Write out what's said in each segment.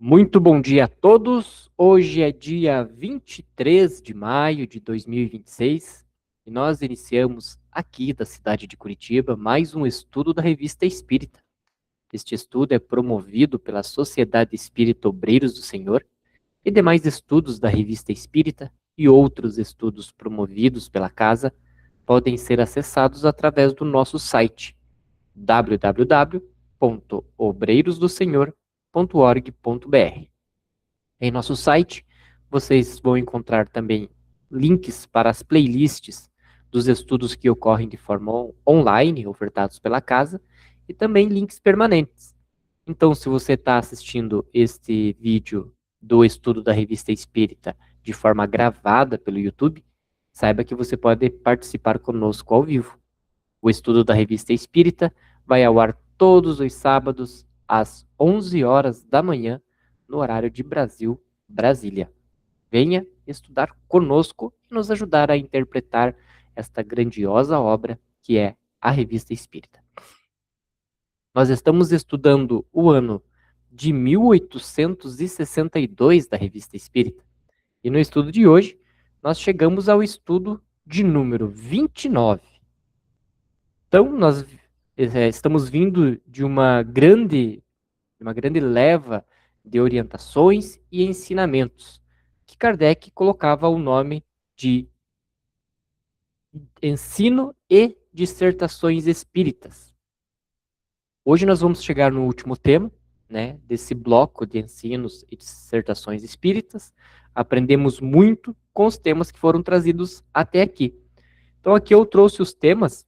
Muito bom dia a todos. Hoje é dia 23 de maio de 2026 e nós iniciamos aqui da cidade de Curitiba mais um estudo da Revista Espírita. Este estudo é promovido pela Sociedade Espírita Obreiros do Senhor e demais estudos da Revista Espírita e outros estudos promovidos pela casa podem ser acessados através do nosso site www.obreirosdosenhor.org.br. Em nosso site, vocês vão encontrar também links para as playlists dos estudos que ocorrem de forma online, ofertados pela casa, e também links permanentes. Então, se você está assistindo este vídeo do estudo da Revista Espírita de forma gravada pelo YouTube, saiba que você pode participar conosco ao vivo. O estudo da Revista Espírita vai ao ar todos os sábados, às 11 horas da manhã, no horário de Brasil, Brasília. Venha estudar conosco e nos ajudar a interpretar esta grandiosa obra que é a Revista Espírita. Nós estamos estudando o ano de 1862 da Revista Espírita. E no estudo de hoje, nós chegamos ao estudo de número 29. Então, nós estamos vindo de uma grande leva de orientações e ensinamentos, que Kardec colocava o nome de Ensino e Dissertações Espíritas. Hoje nós vamos chegar no último tema, né, desse bloco de ensinos e dissertações espíritas. Aprendemos muito com os temas que foram trazidos até aqui. Então aqui eu trouxe os temas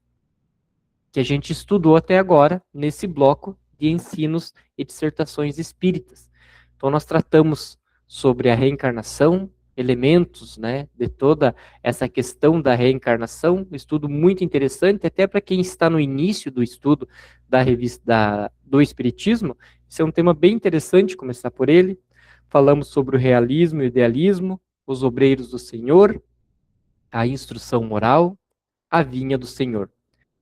que a gente estudou até agora nesse bloco de ensinos e dissertações espíritas. Então nós tratamos sobre a reencarnação, elementos, né, de toda essa questão da reencarnação, um estudo muito interessante, até para quem está no início do estudo da revista do Espiritismo, isso é um tema bem interessante, começar por ele. Falamos sobre o realismo e o idealismo, os obreiros do Senhor, a instrução moral, a vinha do Senhor.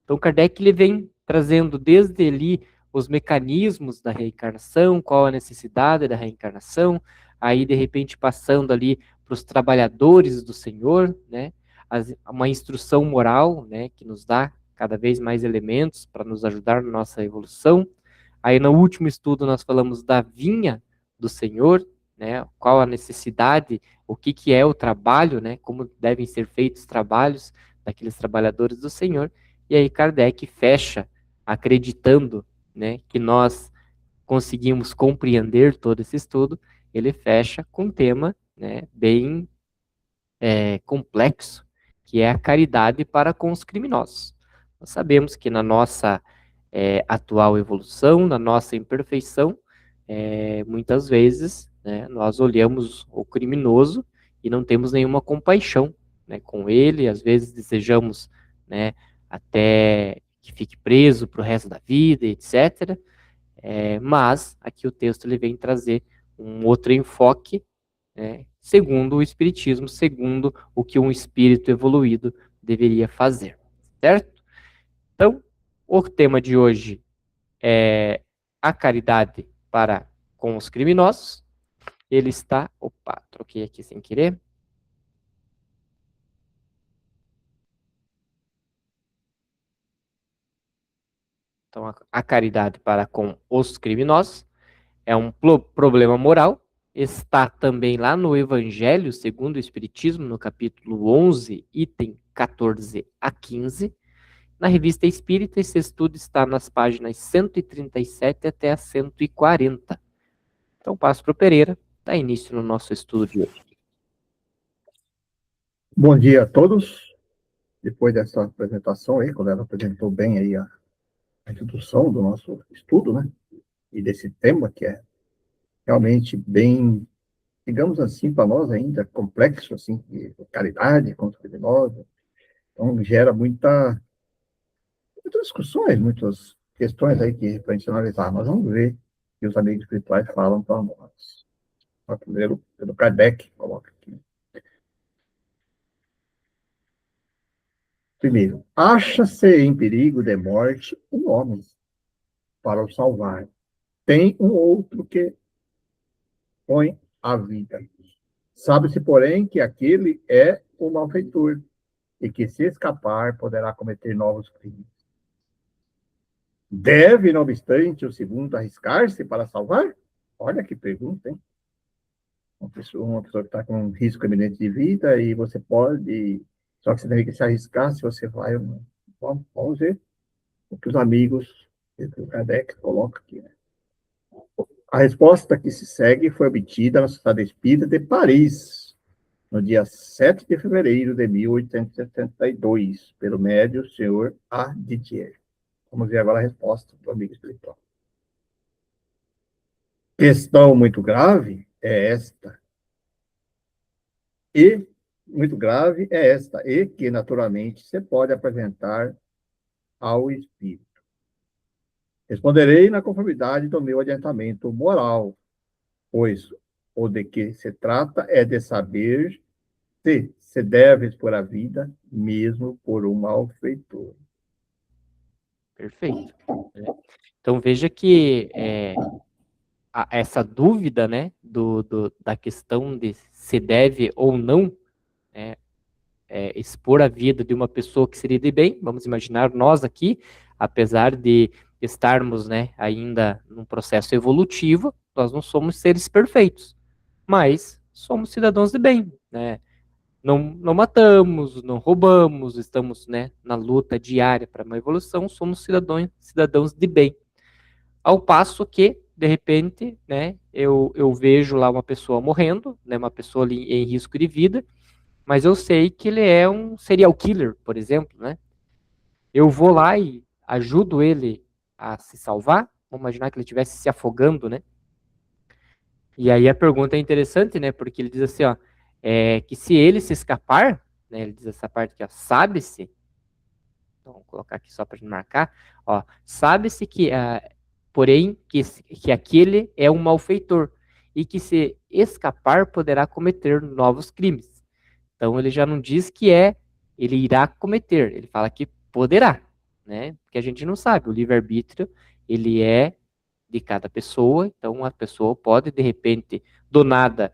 Então, Kardec ele vem trazendo desde ali os mecanismos da reencarnação, qual a necessidade da reencarnação, aí de repente passando ali para os trabalhadores do Senhor, né, uma instrução moral, né, que nos dá cada vez mais elementos para nos ajudar na nossa evolução. Aí no último estudo nós falamos da vinha do Senhor, né, qual a necessidade, o que que é o trabalho, né, como devem ser feitos os trabalhos daqueles trabalhadores do Senhor. E aí Kardec fecha acreditando, né, que nós conseguimos compreender todo esse estudo, ele fecha com um tema, né, bem complexo, que é a caridade para com os criminosos. Nós sabemos que na nossa atual evolução, na nossa imperfeição, muitas vezes, né, nós olhamos o criminoso e não temos nenhuma compaixão, né, com ele, às vezes desejamos, né, até que fique preso para o resto da vida, etc. Mas aqui o texto ele vem trazer um outro enfoque, né, segundo o Espiritismo, segundo o que um espírito evoluído deveria fazer, certo? Então, o tema de hoje é a caridade para com os criminosos. Ele está... Opa, troquei aqui sem querer. Então, a caridade para com os criminosos é um problema moral. Está também lá no Evangelho segundo o Espiritismo, no capítulo 11, item 14 a 15. Na Revista Espírita, esse estudo está nas páginas 137 até a 140. Então, passo para o Pereira, dá início no nosso estudo de hoje. Bom dia a todos. Depois dessa apresentação aí, quando ela apresentou bem aí a introdução do nosso estudo, né? E desse tema que é realmente bem, digamos assim, para nós ainda complexo, assim, de caridade contra o criminoso. Então, gera muitas discussões, muitas questões aí que para a gente analisar. Nós vamos ver o que os amigos espirituais falam para nós. Primeiro, pelo Kardec, coloca aqui. Primeiro, acha-se em perigo de morte um homem para o salvar. Tem um outro que expõe à vida. Sabe-se, porém, que aquele é o malfeitor, e que, se escapar, poderá cometer novos crimes. Deve, não obstante, o segundo arriscar-se para salvar? Olha que pergunta, hein? Uma pessoa que está com um risco iminente de vida e você pode... Só que você tem que se arriscar se você vai... Vamos ver o que os amigos do Kardec colocam aqui, né? A resposta que se segue foi obtida na Sociedade Espírita de Paris, no dia 7 de fevereiro de 1872, pelo médium senhor A. Didier. Vamos ver agora a resposta do amigo espiritual. Questão muito grave é esta. E que naturalmente se pode apresentar ao espírito. Responderei na conformidade do meu adiantamento moral, pois o de que se trata é de saber se deve expor a vida, mesmo por um malfeitor. Perfeito. Então veja que essa dúvida, né, da questão de se deve ou não expor a vida de uma pessoa que seria de bem, vamos imaginar nós aqui, apesar de estarmos, né, ainda num processo evolutivo, nós não somos seres perfeitos, mas somos cidadãos de bem, né? Não matamos, não roubamos, estamos, né, na luta diária para uma evolução, somos cidadãos de bem. Ao passo que, de repente, né, eu vejo lá uma pessoa morrendo, né, uma pessoa ali em risco de vida, mas eu sei que ele é um serial killer, por exemplo, né? Eu vou lá e ajudo ele a se salvar, vamos imaginar que ele estivesse se afogando, né? E aí a pergunta é interessante, né? Porque ele diz assim, ó, que se ele se escapar, né? Ele diz essa parte aqui, ó, sabe-se, então, vou colocar aqui só para marcar, ó, sabe-se que, porém, que aquele é um malfeitor e que se escapar poderá cometer novos crimes. Então ele já não diz que ele irá cometer, ele fala que poderá, né? Porque a gente não sabe, o livre-arbítrio, ele é de cada pessoa, então a pessoa pode, de repente, do nada,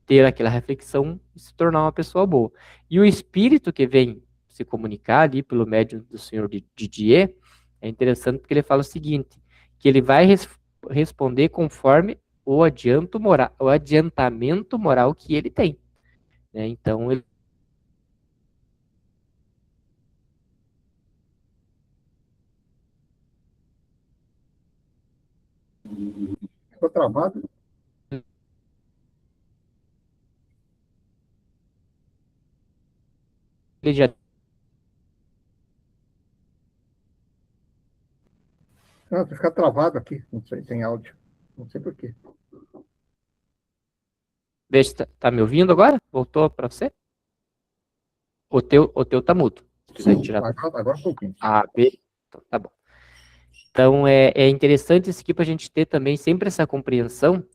ter aquela reflexão e se tornar uma pessoa boa. E o espírito que vem se comunicar ali pelo médium do senhor Didier, é interessante porque ele fala o seguinte, que ele vai responder conforme o adiantamento moral que ele tem. Né? Então, ele Ficou travado? já Não, fica travado aqui, não sei, sem áudio. Não sei por quê. Vê se tá me ouvindo agora? Voltou para você? O teu tá mudo. Se quiser tirar. Agora um pouquinho. A, B. Então, tá bom. Então, é interessante isso aqui para a gente ter também sempre essa compreensão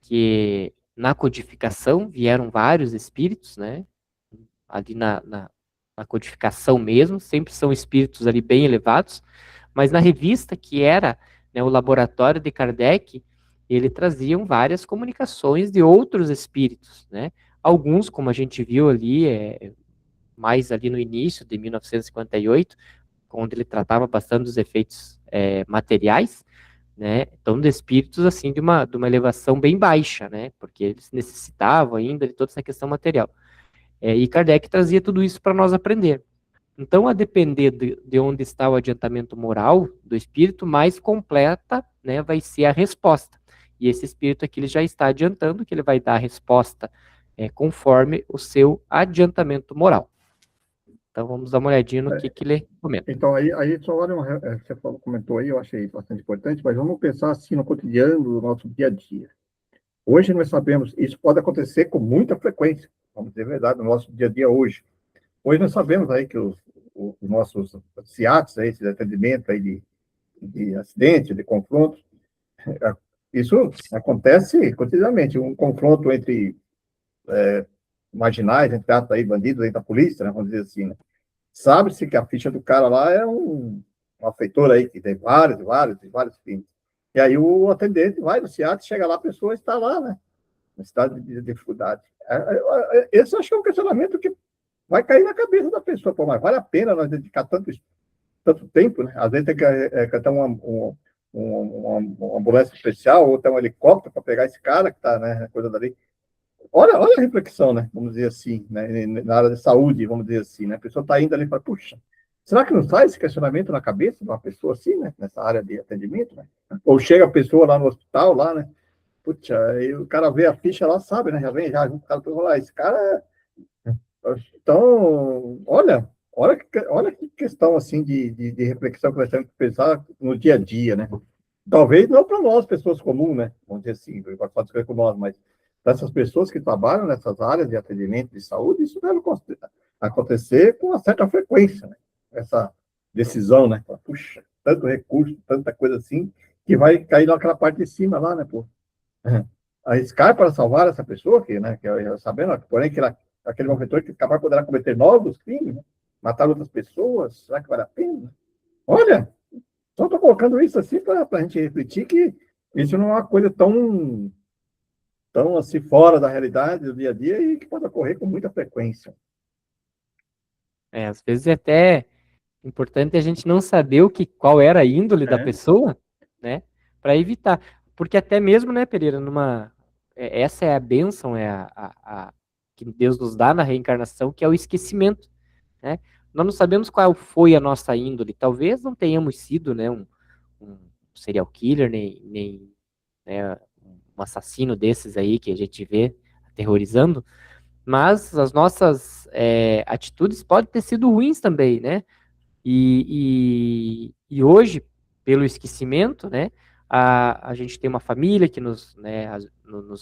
que na codificação vieram vários espíritos, né? Ali na codificação mesmo, sempre são espíritos ali bem elevados, mas na revista, que era, né, o laboratório de Kardec, ele traziam várias comunicações de outros espíritos, né? Alguns, como a gente viu ali, mais ali no início de 1958, onde ele tratava bastante dos efeitos materiais, né? Então, de espíritos assim de uma elevação bem baixa, né? Porque eles necessitavam ainda de toda essa questão material. E Kardec trazia tudo isso para nós aprender. Então, a depender de onde está o adiantamento moral do espírito, mais completa, né, vai ser a resposta. E esse espírito aqui ele já está adiantando que ele vai dar a resposta conforme o seu adiantamento moral. Então, vamos dar uma olhadinha no que ele comenta. Então, aí só olha você comentou aí, eu achei bastante importante, mas vamos pensar assim no cotidiano do nosso dia a dia. Hoje nós sabemos, isso pode acontecer com muita frequência, vamos dizer a verdade, no nosso dia a dia hoje. Hoje nós sabemos aí que os nossos CIATs, aí, esse atendimento aí de acidente, de confronto, isso acontece cotidianamente, um confronto entre marginais, entre aspas, aí, bandidos aí da polícia, né, vamos dizer assim, né? Sabe-se que a ficha do cara lá é um malfeitor aí, que tem vários crimes. E aí o atendente vai no SEAT, chega lá, a pessoa está lá, né? No estado de dificuldade. Esse eu acho que é um questionamento que vai cair na cabeça da pessoa. Pô, mas vale a pena nós dedicar tanto tempo, né? Às vezes tem que ter uma ambulância especial ou ter um helicóptero para pegar esse cara que está, né, coisa dali. Olha a reflexão, né? Vamos dizer assim, né? Na área de saúde, vamos dizer assim, né? A pessoa está indo ali e fala, puxa, será que não sai esse questionamento na cabeça de uma pessoa assim, né? Nessa área de atendimento, né? Ou chega a pessoa lá no hospital, lá, né? Puxa, aí o cara vê a ficha lá, sabe, né? Já vem, já, o cara lá, esse cara. Então, olha que questão assim de reflexão que nós temos que pensar no dia a dia, né? Talvez não para nós, pessoas comuns, né? Vamos dizer assim, pode ser com nós, mas para essas pessoas que trabalham nessas áreas de atendimento de saúde, isso deve acontecer com uma certa frequência, né? Essa decisão, né? Puxa, tanto recurso, tanta coisa assim, que vai cair naquela parte de cima lá, né, pô? Arriscar para salvar essa pessoa, sabendo, porém, que aquele malfeitor que capaz poderá cometer novos crimes, né? Matar outras pessoas, será que vale a pena? Olha, só estou colocando isso assim para a gente refletir que isso não é uma coisa tão assim fora da realidade do dia a dia e que pode ocorrer com muita frequência. Às vezes é até importante a gente não saber qual era a índole da É, pessoa, né? Para evitar. Porque até mesmo, né, Pereira, essa é a bênção, que Deus nos dá na reencarnação, que é o esquecimento, né? Nós não sabemos qual foi a nossa índole. Talvez não tenhamos sido, né, um serial killer, nem né, um assassino desses aí que a gente vê aterrorizando, mas as nossas atitudes podem ter sido ruins também, né? E hoje, pelo esquecimento, né, a gente tem uma família que nos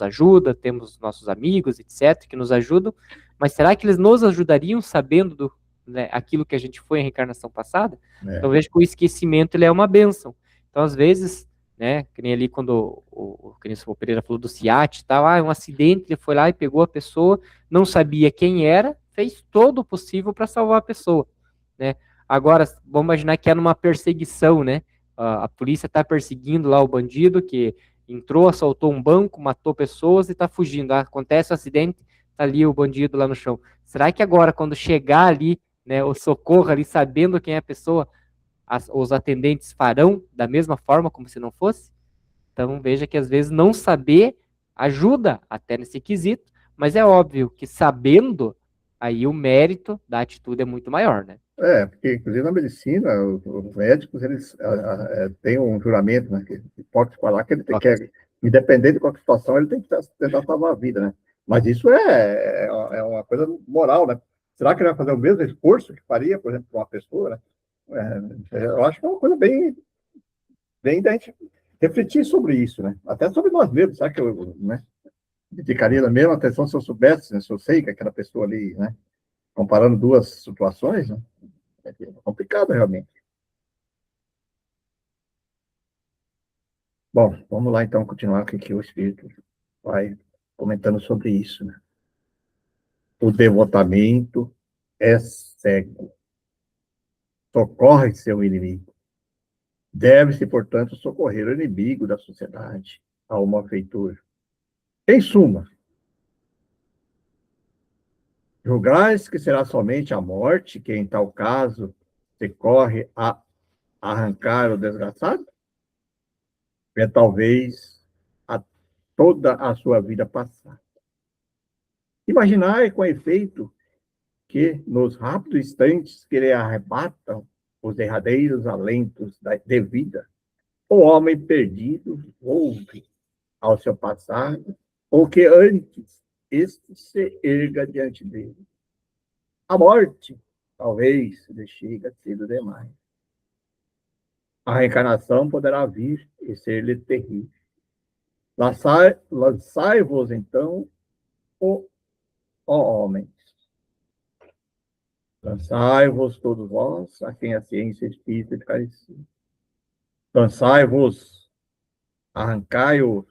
ajuda, temos nossos amigos, etc., que nos ajudam, mas será que eles nos ajudariam sabendo né, aquilo que a gente foi em reencarnação passada? Então, é, vejo que o esquecimento ele é uma bênção. Então, às vezes, né, que nem ali quando o Pereira falou do SIAT e tal, é um acidente, ele foi lá e pegou a pessoa, não sabia quem era, fez todo o possível para salvar a pessoa, né? Agora, vamos imaginar que é numa perseguição, né? A polícia está perseguindo lá o bandido que entrou, assaltou um banco, matou pessoas e está fugindo. Acontece o acidente, tá ali o bandido lá no chão. Será que agora, quando chegar ali, né, o socorro ali, sabendo quem é a pessoa, os atendentes farão da mesma forma como se não fosse? Então, veja que às vezes não saber ajuda até nesse quesito, mas é óbvio que sabendo, aí o mérito da atitude é muito maior, né? porque inclusive na medicina, os médicos, eles têm um juramento, né, que pode falar que ele tem que, independente de qualquer situação, ele tem que tentar salvar a vida, né? Mas isso é uma coisa moral, né? Será que ele vai fazer o mesmo esforço que faria, por exemplo, com uma pessoa, né? Eu acho que é uma coisa bem da gente refletir sobre isso, né? Até sobre nós mesmos, será que eu, né, dedicaria a mesma atenção se eu soubesse, né, se eu sei que aquela pessoa ali, né, comparando duas situações, né? É complicado, realmente. Bom, vamos lá, então, continuar com o que o Espírito vai comentando sobre isso, né? O devotamento é cego, socorre seu inimigo. Deve-se, portanto, socorrer o inimigo da sociedade, ao malfeitor. Em suma, julgais que será somente a morte que, em tal caso, se corre a arrancar o desgraçado? É talvez a toda a sua vida passada. Imaginai com efeito que, nos rápidos instantes que lhe arrebatam os derradeiros alentos de vida, o homem perdido volve ao seu passado, ou que antes este se erga diante dele. A morte, talvez, lhe chega cedo demais. A reencarnação poderá vir e ser-lhe terrível. Lançai-vos, então, ó homens, lançai-vos todos vós, a quem a ciência espírita esclareceu. Lançai-vos, arrancai-o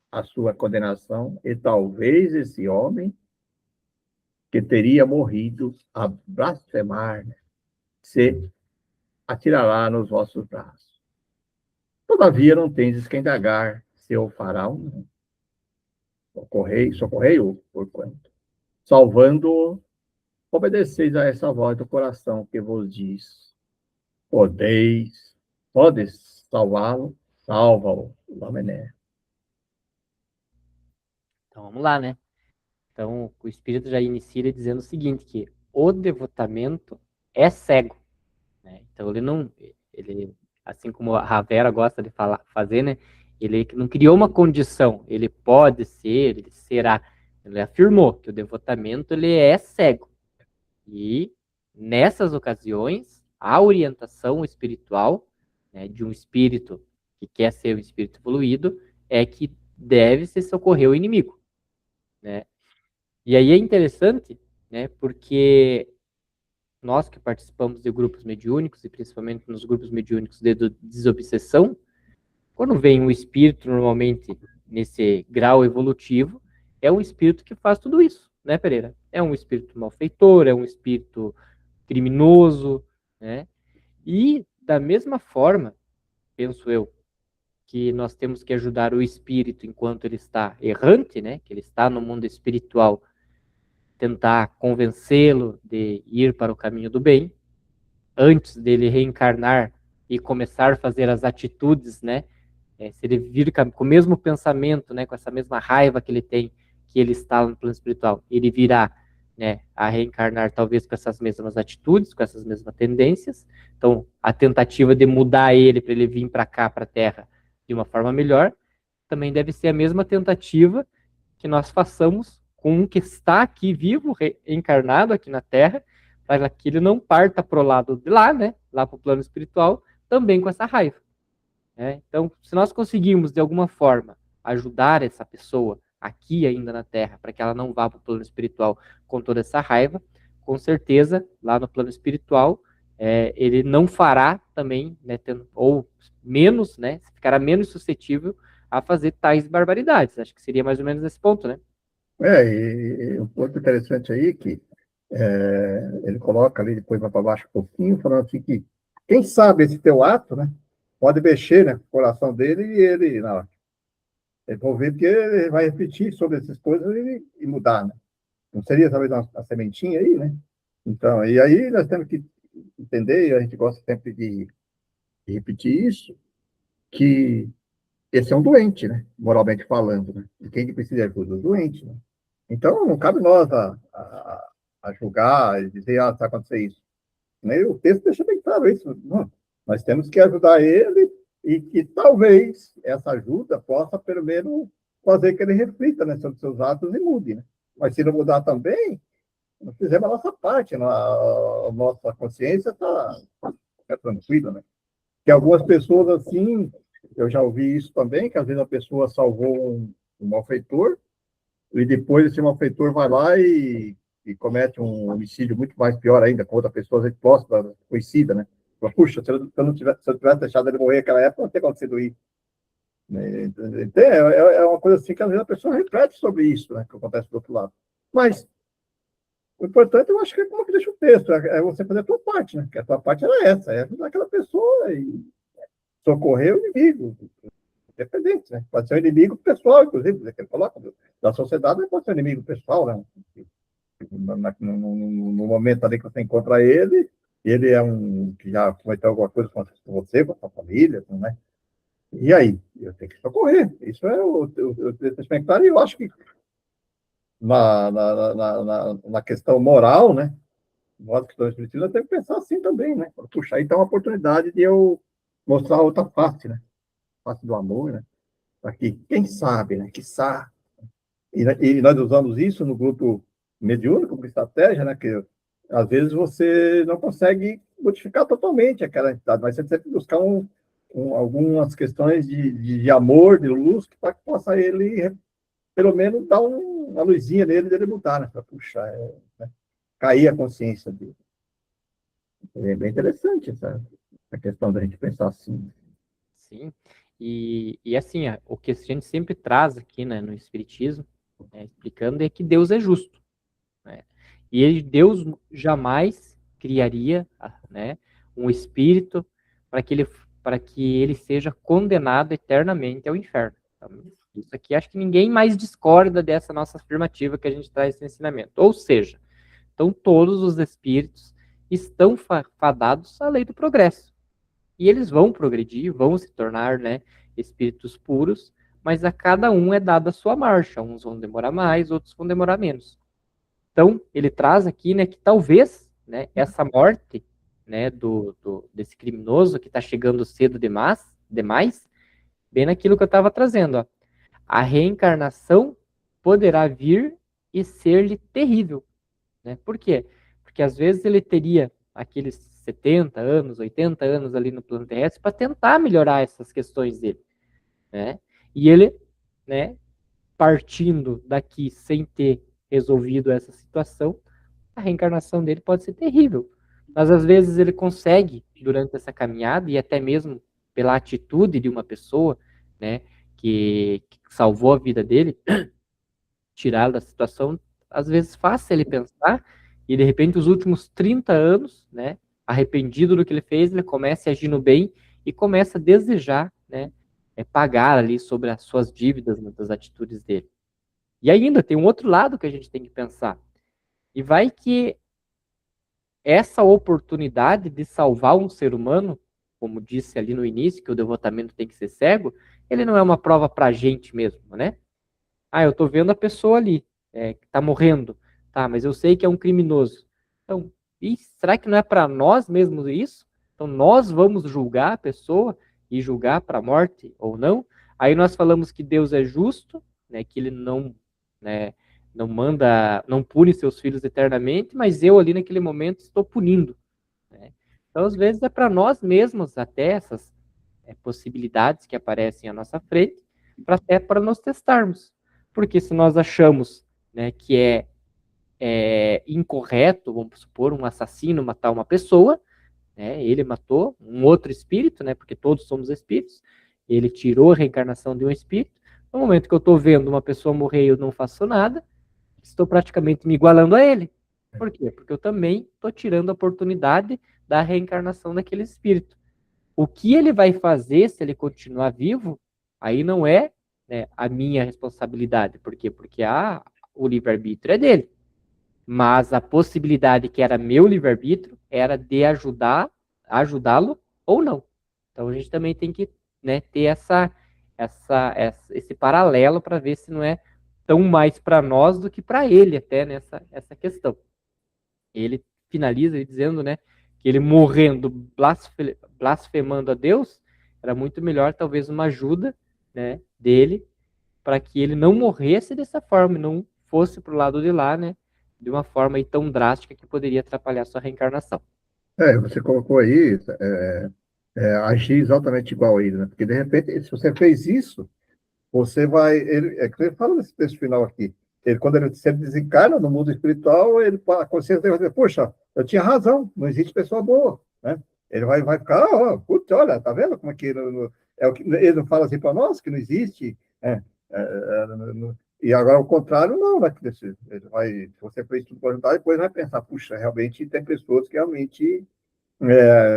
a sua condenação, e talvez esse homem, que teria morrido a blasfemar, se atirará nos vossos braços. Todavia não tendes que indagar se eu fará socorrei-o por quanto, salvando, obedeceis a essa voz do coração que vos diz, podes salvá-lo, salva-o, Lamené. Então vamos lá, né? Então o Espírito já inicia dizendo o seguinte, que o devotamento é cego, né? Então ele, assim como a Ravera gosta de fazer, né? Ele não criou uma condição, ele pode ser, ele será. Ele afirmou que o devotamento ele é cego. E nessas ocasiões, a orientação espiritual, né, de um espírito que quer ser um espírito evoluído é que deve se socorrer o inimigo, né? E aí é interessante, né, porque nós que participamos de grupos mediúnicos, e principalmente nos grupos mediúnicos de desobsessão, quando vem um espírito, normalmente nesse grau evolutivo, é um espírito que faz tudo isso, né, Pereira? É um espírito malfeitor, é um espírito criminoso, né? E da mesma forma, penso eu, que nós temos que ajudar o espírito enquanto ele está errante, né? Que ele está no mundo espiritual, tentar convencê-lo de ir para o caminho do bem, antes dele reencarnar e começar a fazer as atitudes, né? Se ele vir com o mesmo pensamento, né, com essa mesma raiva que ele tem, que ele está no plano espiritual, ele virá, né, a reencarnar talvez com essas mesmas atitudes, com essas mesmas tendências. Então, a tentativa de mudar ele para ele vir para cá, para a Terra, de uma forma melhor, também deve ser a mesma tentativa que nós façamos com um que está aqui vivo, reencarnado aqui na Terra, para que ele não parta para o lado de lá, né, lá para o plano espiritual, também com essa raiva. Então, se nós conseguirmos, de alguma forma, ajudar essa pessoa aqui ainda na Terra, para que ela não vá para o plano espiritual com toda essa raiva, com certeza, lá no plano espiritual, ele não fará também, né, ou menos, né, ficará menos suscetível a fazer tais barbaridades. Acho que seria mais ou menos nesse ponto, né? E um ponto interessante aí que ele coloca ali, depois vai para baixo um pouquinho, falando assim que quem sabe esse teu ato, né, pode mexer, né, o coração dele e ele, não, ele vai ver porque ele vai refletir sobre essas coisas e mudar, né? Não seria talvez uma sementinha aí, né? Então, e aí nós temos que entender, e a gente gosta sempre de repetir isso, que esse é um doente, né? Moralmente falando, né? E quem que precisa de ajuda? O doente, né? Então, não cabe nós a julgar e dizer, está acontecendo isso. Né? O texto deixa bem claro isso. Não, nós temos que ajudar ele e que talvez essa ajuda possa, pelo menos, fazer que ele reflita, né, sobre seus atos e mude. Né? Mas se não mudar também, nós fizemos a nossa parte, a nossa consciência está tranquila. Né? Que algumas pessoas, assim, eu já ouvi isso também, que às vezes a pessoa salvou um malfeitor, e depois esse malfeitor vai lá e comete um homicídio muito mais pior ainda, com outra pessoa, às vezes próxima, conhecida, né? Puxa, se eu não tivesse deixado ele morrer naquela época, não teria acontecido isso. Né? Então, é uma coisa assim que às vezes a pessoa reflete sobre isso, né? Que acontece do outro lado. Mas o importante, eu acho que é como que deixa o texto, é você fazer a tua parte, né? Que a tua parte era essa, é ajudar aquela pessoa e socorrer o inimigo, independente, né? Pode ser um inimigo pessoal, inclusive, que ele coloca, da sociedade, mas pode ser um inimigo pessoal, né? No momento ali que você encontra ele, ele é um que já cometeu alguma coisa com você, com a sua família, né? E aí? Eu tenho que socorrer. Isso é o expectável, e eu acho que na questão moral, né? Nós que estamos espiritismo, temos que pensar assim também, né? Puxa, aí está uma oportunidade de eu mostrar outra face, né? Face do amor, né? Para que, quem sabe, né? Que sabe. E nós usamos isso no grupo mediúnico como estratégia, né? Que às vezes você não consegue modificar totalmente aquela entidade, mas você sempre buscar algumas questões de amor, de luz, para que possa ele, pelo menos, dar uma luzinha nele, dele mudar, né? Para puxar, né? Cair a consciência dele. É bem interessante essa questão da gente pensar assim. Sim. E assim, o que a gente sempre traz aqui, né, no Espiritismo, né, explicando, é que Deus é justo. Né? E Deus jamais criaria, né, um espírito para que ele para que ele seja condenado eternamente ao inferno. Então, isso aqui acho que ninguém mais discorda dessa nossa afirmativa que a gente traz esse ensinamento. Ou seja, então todos os espíritos estão fadados à lei do progresso. E eles vão progredir, vão se tornar, né, espíritos puros, mas a cada um é dada a sua marcha. Uns vão demorar mais, outros vão demorar menos. Então, ele traz aqui, né, que talvez, né, essa morte, né, desse criminoso que está chegando cedo demais, bem naquilo que eu estava trazendo, ó. A reencarnação poderá vir e ser-lhe terrível, né? Por quê? Porque às vezes ele teria aqueles 70 anos, 80 anos ali no plano terrestre para tentar melhorar essas questões dele, né? E ele, né, partindo daqui sem ter resolvido essa situação, a reencarnação dele pode ser terrível. Mas às vezes ele consegue, durante essa caminhada, e até mesmo pela atitude de uma pessoa, né, que salvou a vida dele, tirá-lo da situação, às vezes faz ele pensar, e de repente os últimos 30 anos, né, arrependido do que ele fez, ele começa a agir no bem e começa a desejar, né, pagar ali sobre as suas dívidas, né, das atitudes dele. E ainda tem um outro lado que a gente tem que pensar. E vai que essa oportunidade de salvar um ser humano, como disse ali no início, que o devotamento tem que ser cego, ele não é uma prova para a gente mesmo, né? Ah, eu estou vendo a pessoa ali, que está morrendo, tá, mas eu sei que é um criminoso. Então, será que não é para nós mesmos isso? Então, nós vamos julgar a pessoa e julgar para a morte ou não? Aí nós falamos que Deus é justo, né, que ele não, né, não manda, não pune seus filhos eternamente, mas eu ali naquele momento estou punindo, né? Então, às vezes é para nós mesmos até essas possibilidades que aparecem à nossa frente, até para nós testarmos. Porque se nós achamos, né, que é incorreto, vamos supor, um assassino matar uma pessoa, né, ele matou um outro espírito, né, porque todos somos espíritos, ele tirou a reencarnação de um espírito. No momento que eu estou vendo uma pessoa morrer e eu não faço nada, estou praticamente me igualando a ele. Por quê? Porque eu também estou tirando a oportunidade da reencarnação daquele espírito. O que ele vai fazer se ele continuar vivo, aí não é, né, a minha responsabilidade. Por quê? Porque o livre-arbítrio é dele. Mas a possibilidade que era meu livre-arbítrio era de ajudá-lo ou não. Então a gente também tem que, né, ter esse paralelo para ver se não é tão mais para nós do que para ele até nessa essa questão. Ele finaliza dizendo, né, que ele morrendo, blasfemando a Deus, era muito melhor talvez uma ajuda, né, dele para que ele não morresse dessa forma, não fosse para o lado de lá, né, de uma forma aí tão drástica que poderia atrapalhar sua reencarnação. Você colocou aí, agir exatamente igual a ele, né? Porque, de repente, se você fez isso, você vai. É que ele fala nesse texto final aqui. Quando ele sempre desencarna no mundo espiritual, a consciência dele vai dizer: Poxa, eu tinha razão, não existe pessoa boa. Né? Ele vai ficar: Putz, olha, tá vendo como é que. É o que ele não fala assim para nós, que não existe. E agora, ao contrário, não. Né? Se você fez tudo para ajudar, depois vai pensar: Puxa, realmente tem pessoas que realmente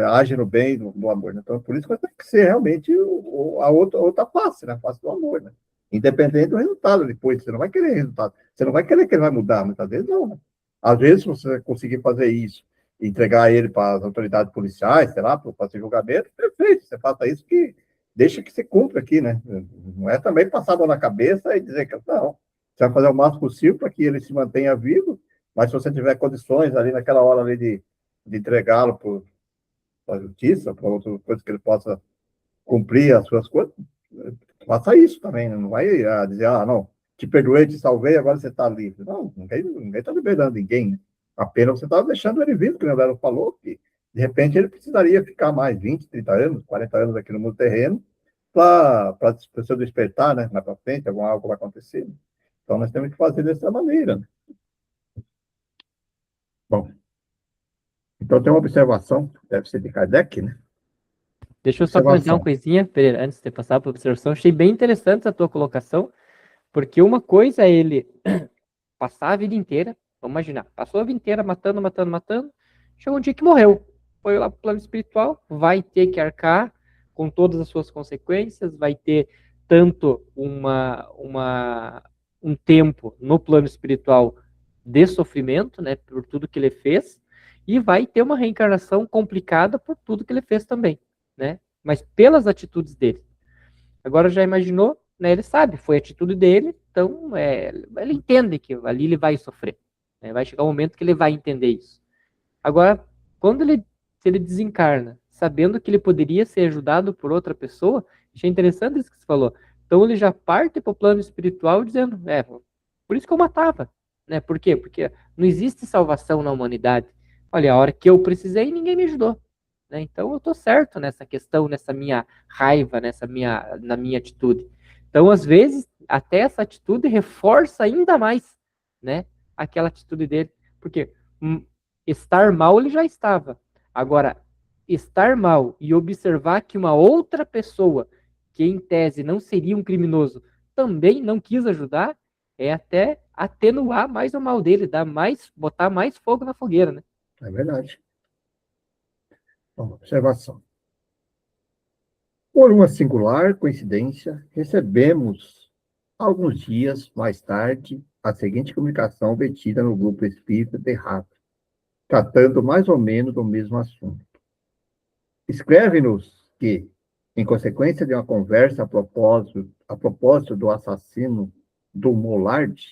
agem no bem, no amor. Né? Então, por isso que tem que ser realmente a outra face, né? A face do amor. Né? Independente do resultado depois, você não vai querer resultado. Você não vai querer que ele vai mudar, muitas vezes não. Né? Às vezes, se você conseguir fazer isso, entregar ele para as autoridades policiais, sei lá, para fazer julgamento, perfeito, você faça isso que deixa que você cumpra aqui, né? Não é também passar a mão na cabeça e dizer que não. Você vai fazer o máximo possível para que ele se mantenha vivo, mas se você tiver condições ali naquela hora ali de entregá-lo para a justiça, para outra coisa que ele possa cumprir as suas coisas, faça isso também, né? Não vai dizer, não, te perdoei, te salvei, agora você está livre. Não, ninguém está liberando ninguém. Né? Apenas você está deixando ele vivo, que o Nelo falou, que de repente ele precisaria ficar mais 20, 30 anos, 40 anos aqui no mundo terreno, para a pessoa despertar, né? Mais para frente, algo vai acontecer. Né? Então nós temos que fazer dessa maneira. Né? Bom, então tem uma observação, deve ser de Kardec, né? Deixa eu só comentar uma coisinha, Pereira, antes de passar para a observação. Achei bem interessante a tua colocação, porque uma coisa é ele passar a vida inteira, vamos imaginar, passou a vida inteira matando, chegou um dia que morreu. Foi lá para o plano espiritual, vai ter que arcar com todas as suas consequências, vai ter tanto um tempo no plano espiritual de sofrimento, né, por tudo que ele fez, e vai ter uma reencarnação complicada por tudo que ele fez também, né, mas pelas atitudes dele. Agora já imaginou, né, ele sabe, foi a atitude dele, então ele entende que ali ele vai sofrer, né, vai chegar um momento que ele vai entender isso. Agora, se ele desencarna, sabendo que ele poderia ser ajudado por outra pessoa, achei interessante isso que você falou. Então ele já parte para o plano espiritual dizendo, por isso que eu matava, né? Por quê? Porque não existe salvação na humanidade. Olha, a hora que eu precisei, ninguém me ajudou, né? Então eu estou certo nessa questão, nessa minha raiva, na minha atitude. Então, às vezes, até essa atitude reforça ainda mais, né? Aquela atitude dele, porque estar mal ele já estava. Agora, estar mal e observar que uma outra pessoa, que em tese não seria um criminoso, também não quis ajudar, é até atenuar mais o mal dele, botar mais fogo na fogueira, né? É verdade. Uma observação. Por uma singular coincidência, recebemos, alguns dias mais tarde, a seguinte comunicação obtida no grupo espírita de Rato, tratando mais ou menos do mesmo assunto. Escreve-nos que, em consequência de uma conversa a propósito do assassino do Mollard,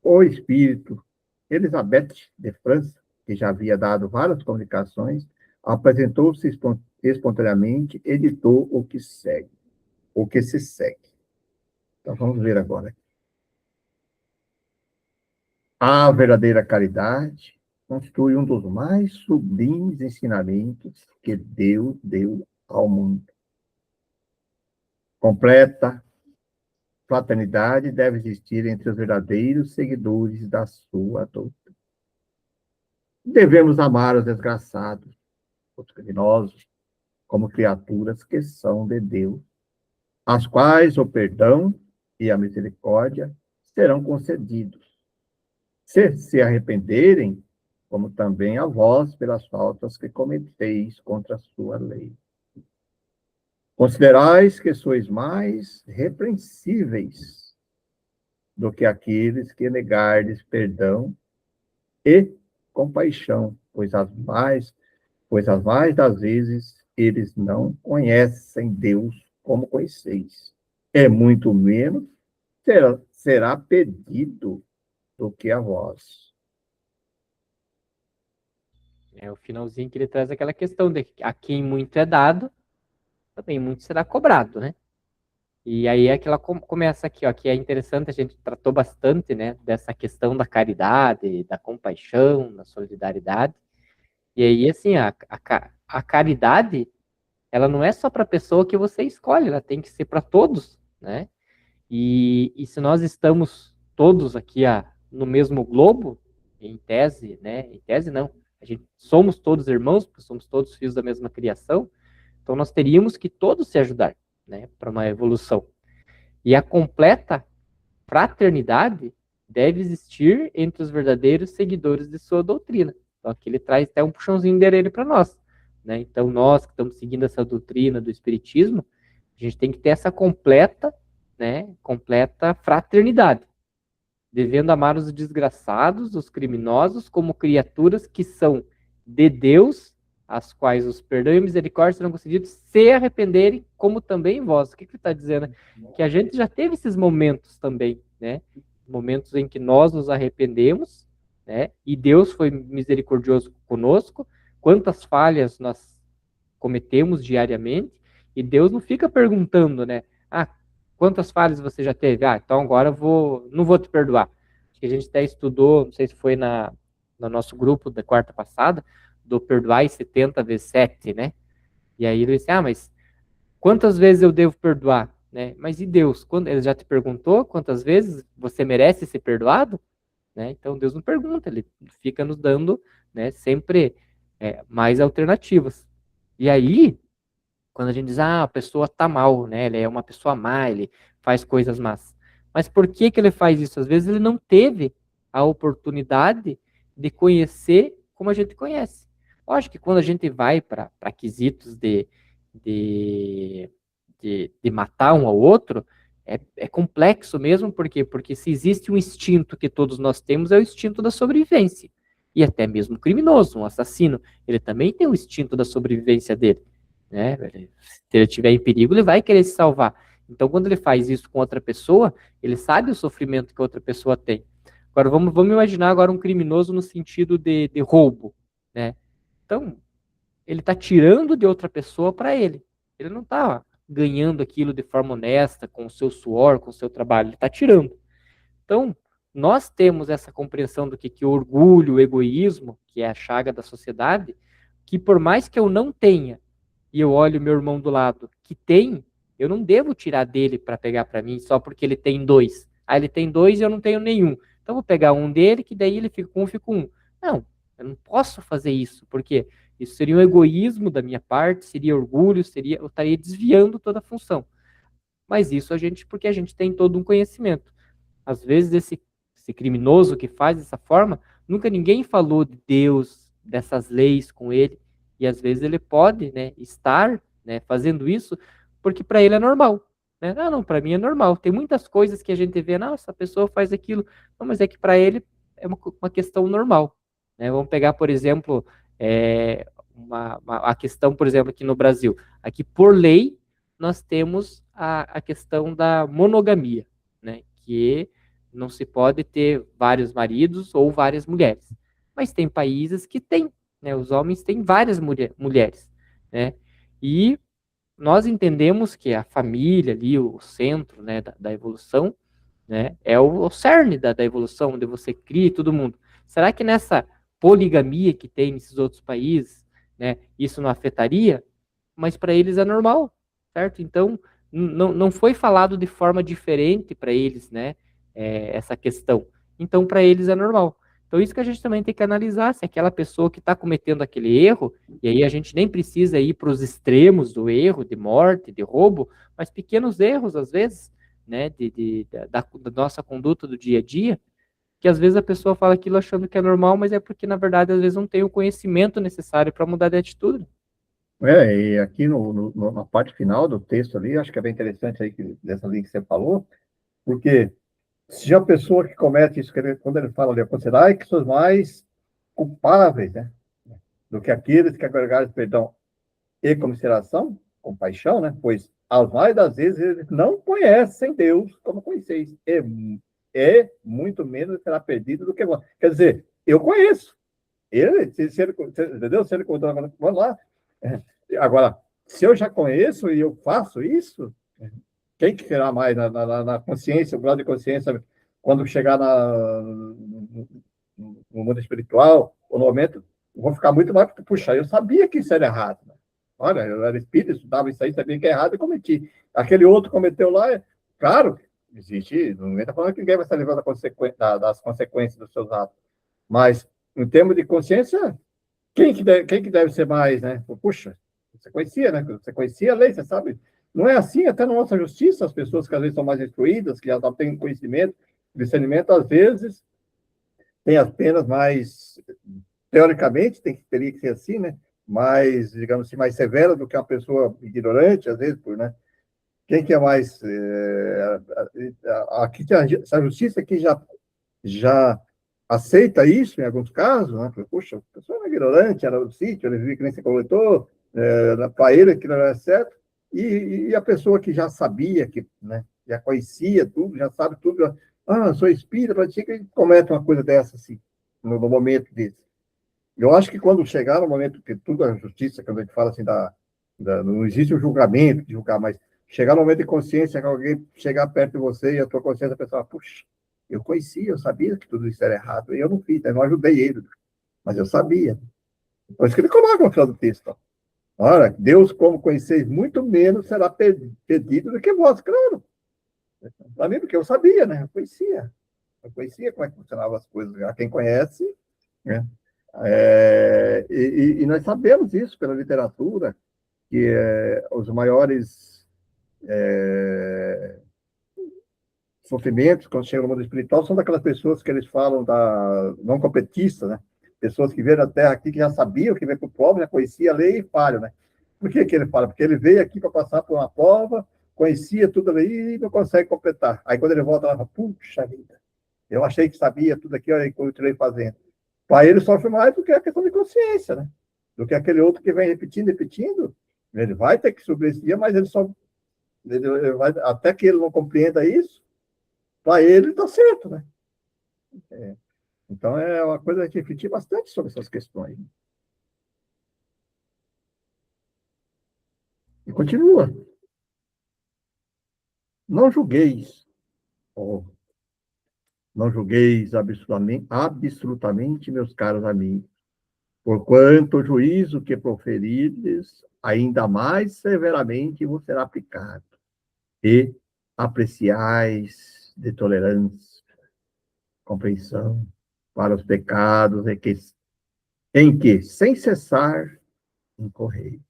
o espírito Elizabeth de França, que já havia dado várias comunicações, apresentou-se espontaneamente e ditou o que se segue. Então vamos ver agora. A verdadeira caridade constitui um dos mais sublimes ensinamentos que Deus deu ao mundo. Completa fraternidade deve existir entre os verdadeiros seguidores da sua doutrina. Devemos amar os desgraçados, os criminosos, como criaturas que são de Deus, às quais o perdão e a misericórdia serão concedidos, se arrependerem, como também a vós pelas faltas que cometeis contra a sua lei. Considerais que sois mais repreensíveis do que aqueles que negardes perdão e compaixão, pois as mais das vezes eles não conhecem Deus como conheceis. É muito menos será pedido do que a vós. É o finalzinho que ele traz aquela questão de que a quem muito é dado, também muito será cobrado, né? E aí é que ela começa aqui, ó, que é interessante, a gente tratou bastante, né, dessa questão da caridade, da compaixão, da solidariedade. E aí, assim, a caridade, ela não é só para a pessoa que você escolhe, ela tem que ser para todos, né? E se nós estamos todos aqui no mesmo globo, em tese, né? Em tese não, a gente somos todos irmãos, porque somos todos filhos da mesma criação, então nós teríamos que todos se ajudar, né? Para uma evolução. E a completa fraternidade deve existir entre os verdadeiros seguidores de sua doutrina. Então aqui ele traz até um puxãozinho de orelha para nós, né? Então nós que estamos seguindo essa doutrina do espiritismo, a gente tem que ter essa completa, né, completa fraternidade, devendo amar os desgraçados, os criminosos, como criaturas que são de Deus, as quais os perdão e misericórdia serão concedidos, se arrependerem, como também vós. O que ele está dizendo? Que a gente já teve esses momentos também, né? Momentos em que nós nos arrependemos, né? E Deus foi misericordioso conosco. Quantas falhas nós cometemos diariamente, e Deus não fica perguntando, né? Ah, quantas falhas você já teve? Ah, então agora não vou te perdoar. Acho que a gente até estudou, não sei se foi no nosso grupo da quarta passada, do perdoar em 70 vezes 7, né? E aí ele disse, mas quantas vezes eu devo perdoar? Né? Mas e Deus? Ele já te perguntou quantas vezes você merece ser perdoado? Né? Então Deus não pergunta, ele fica nos dando, né, sempre mais alternativas. E aí, quando a gente diz, a pessoa tá mal, né? Ele é uma pessoa má, ele faz coisas más. Mas por que que ele faz isso? Às vezes ele não teve a oportunidade de conhecer como a gente conhece. Lógico que quando a gente vai para quesitos de, de matar um ao outro, é complexo mesmo, por quê? Porque se existe um instinto que todos nós temos, é o instinto da sobrevivência. E até mesmo o criminoso, um assassino, ele também tem o instinto da sobrevivência dele. Né? Se ele estiver em perigo, ele vai querer se salvar. Então, quando ele faz isso com outra pessoa, ele sabe o sofrimento que outra pessoa tem. Agora, vamos imaginar agora um criminoso no sentido de roubo. Né? Então, ele está tirando de outra pessoa para ele. Ele não está ganhando aquilo de forma honesta, com o seu suor, com o seu trabalho, ele está tirando. Então, nós temos essa compreensão do que o orgulho, o egoísmo, que é a chaga da sociedade, que por mais que eu não tenha, e eu olho meu irmão do lado que tem, eu não devo tirar dele para pegar para mim só porque ele tem dois. Ah, ele tem dois e eu não tenho nenhum. Então, vou pegar um dele, que daí ele fica com um, fica com um. Não, eu não posso fazer isso, porque isso seria um egoísmo da minha parte, seria orgulho, eu estaria desviando toda a função. Mas isso porque a gente tem todo um conhecimento. Às vezes esse criminoso que faz dessa forma, nunca ninguém falou de Deus, dessas leis com ele, e às vezes ele pode, né, estar, né, fazendo isso porque para ele é normal. Né? Não, para mim é normal. Tem muitas coisas que a gente vê, não, essa pessoa faz aquilo, não, mas é que para ele é uma questão normal. Né? Vamos pegar, por exemplo, a questão, por exemplo, aqui no Brasil. Aqui, por lei, nós temos a questão da monogamia, né? Que não se pode ter vários maridos ou várias mulheres. Mas tem países que têm, né? Os homens têm várias mulheres, né? E nós entendemos que a família ali, o centro, né, da evolução, né, é o cerne da evolução, onde você cria todo mundo. Será que nessa poligamia que tem nesses outros países, né, isso não afetaria? Mas para eles é normal, certo? Então, não foi falado de forma diferente para eles, né, essa questão. Então, para eles é normal. Então, isso que a gente também tem que analisar, se aquela pessoa que está cometendo aquele erro, e aí a gente nem precisa ir para os extremos do erro, de morte, de roubo, mas pequenos erros, às vezes, né, da nossa conduta do dia a dia, que às vezes a pessoa fala aquilo achando que é normal, mas é porque, na verdade, às vezes não tem o conhecimento necessário para mudar de atitude. E aqui na parte final do texto ali, acho que é bem interessante aí dessa linha que você falou, porque se a pessoa que comete isso, quando ele fala ali, considerai que sois mais culpáveis, né, do que aqueles que agregaram perdão e consideração, compaixão, né, pois as mais das vezes eles não conhecem Deus como conheceis, muito menos será perdido do que vós. Quer dizer, eu conheço. Entendeu? Se ele contou, vamos lá. Agora, se eu já conheço e eu faço isso, quem que será mais na consciência, o grau de consciência, quando chegar no mundo espiritual, ou no momento, vou ficar muito mais, porque, puxa, eu sabia que isso era errado. Né? Olha, eu era espírita, estudava isso aí, sabia que é errado e cometi. Aquele outro cometeu lá, claro, existe, não está falando que ninguém vai estar levando das consequências dos seus atos, mas, em termos de consciência, quem que deve ser mais, né? Puxa, você conhecia, né? Você conhecia a lei, você sabe. Não é assim, até na nossa justiça, as pessoas que às vezes são mais instruídas, que já têm conhecimento, discernimento, às vezes têm as penas mais, teoricamente, teria que ser assim, né? Mais, digamos assim, mais severa do que uma pessoa ignorante, às vezes, né? Quem que é mais... aqui a justiça aqui já aceita isso em alguns casos, né? Puxa, a pessoa era ignorante, era do sítio, ele vivia que nem se coletou, para ele que não era certo, e a pessoa que já sabia, que, né, já conhecia tudo, já sabe tudo, sou espírita, para ti que comete uma coisa dessa, assim, no momento desse. Eu acho que quando chegar no momento que tudo é justiça, quando a gente fala assim, não existe um julgamento de julgar, mas chegar no momento de consciência, que alguém chegar perto de você e a tua consciência pensar, puxa, eu conhecia, eu sabia que tudo isso era errado, e eu não fiz, eu não ajudei ele, mas eu sabia. Por isso que ele coloca no final do texto. Ó. Ora, Deus, como conheceis, muito menos será pedido do que vós, claro. Para mim, porque eu sabia, né? Eu conhecia como é que funcionavam as coisas. A quem conhece, né? E nós sabemos isso pela literatura, que os maiores sofrimentos, quando chega no mundo espiritual, são daquelas pessoas que eles falam da não competista, né? Pessoas que vieram da Terra aqui, que já sabiam que veio para o povo, já conhecia a lei e falham, né? Por que que ele fala? Porque ele veio aqui para passar por uma prova, conhecia tudo ali e não consegue completar. Aí quando ele volta lá, fala, puxa vida, eu achei que sabia tudo aqui, olha aí que eu estou fazendo. Para ele sofre mais do que a questão de consciência, né? Do que aquele outro que vem repetindo, repetindo. Ele vai ter que subir esse dia, mas ele só. Ele vai, até que ele não compreenda isso, para ele está certo, né? Então é uma coisa que refletir bastante sobre essas questões. E continua. Não julgueis, oh, não julgueis absolutamente, meus caros amigos, porquanto o juízo que proferirdes, ainda mais severamente vos será aplicado. E apreciais de tolerância, compreensão para os pecados em que sem cessar, incorrei.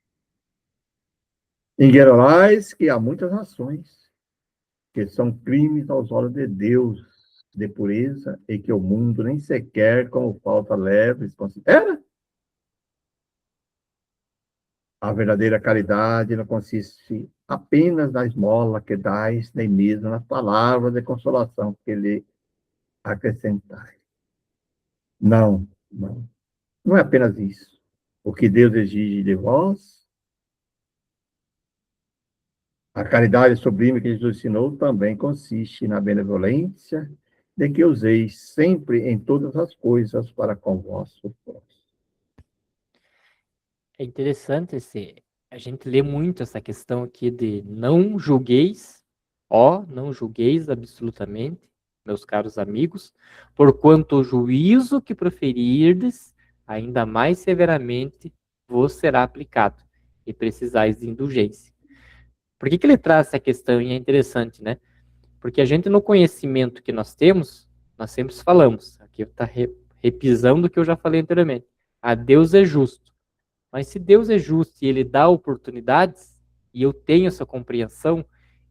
Ignorais que há muitas nações que são crimes aos olhos de Deus, de pureza, e que o mundo nem sequer como falta leves considera. A verdadeira caridade não consiste apenas na esmola que dais, nem mesmo nas palavras de consolação que lhe acrescentais. Não, não. Não é apenas isso. O que Deus exige de vós, a caridade sublime que Jesus ensinou, também consiste na benevolência de que useis sempre em todas as coisas para com vosso próximo. É interessante a gente lê muito essa questão aqui de não julgueis, ó, não julgueis absolutamente, meus caros amigos, porquanto o juízo que proferirdes, ainda mais severamente, vos será aplicado, e precisais de indulgência. Por que ele traz essa questão? E é interessante, né? Porque a gente, no conhecimento que nós temos, nós sempre falamos, aqui está repisando o que eu já falei anteriormente, a Deus é justo. Mas se Deus é justo e Ele dá oportunidades, e eu tenho essa compreensão,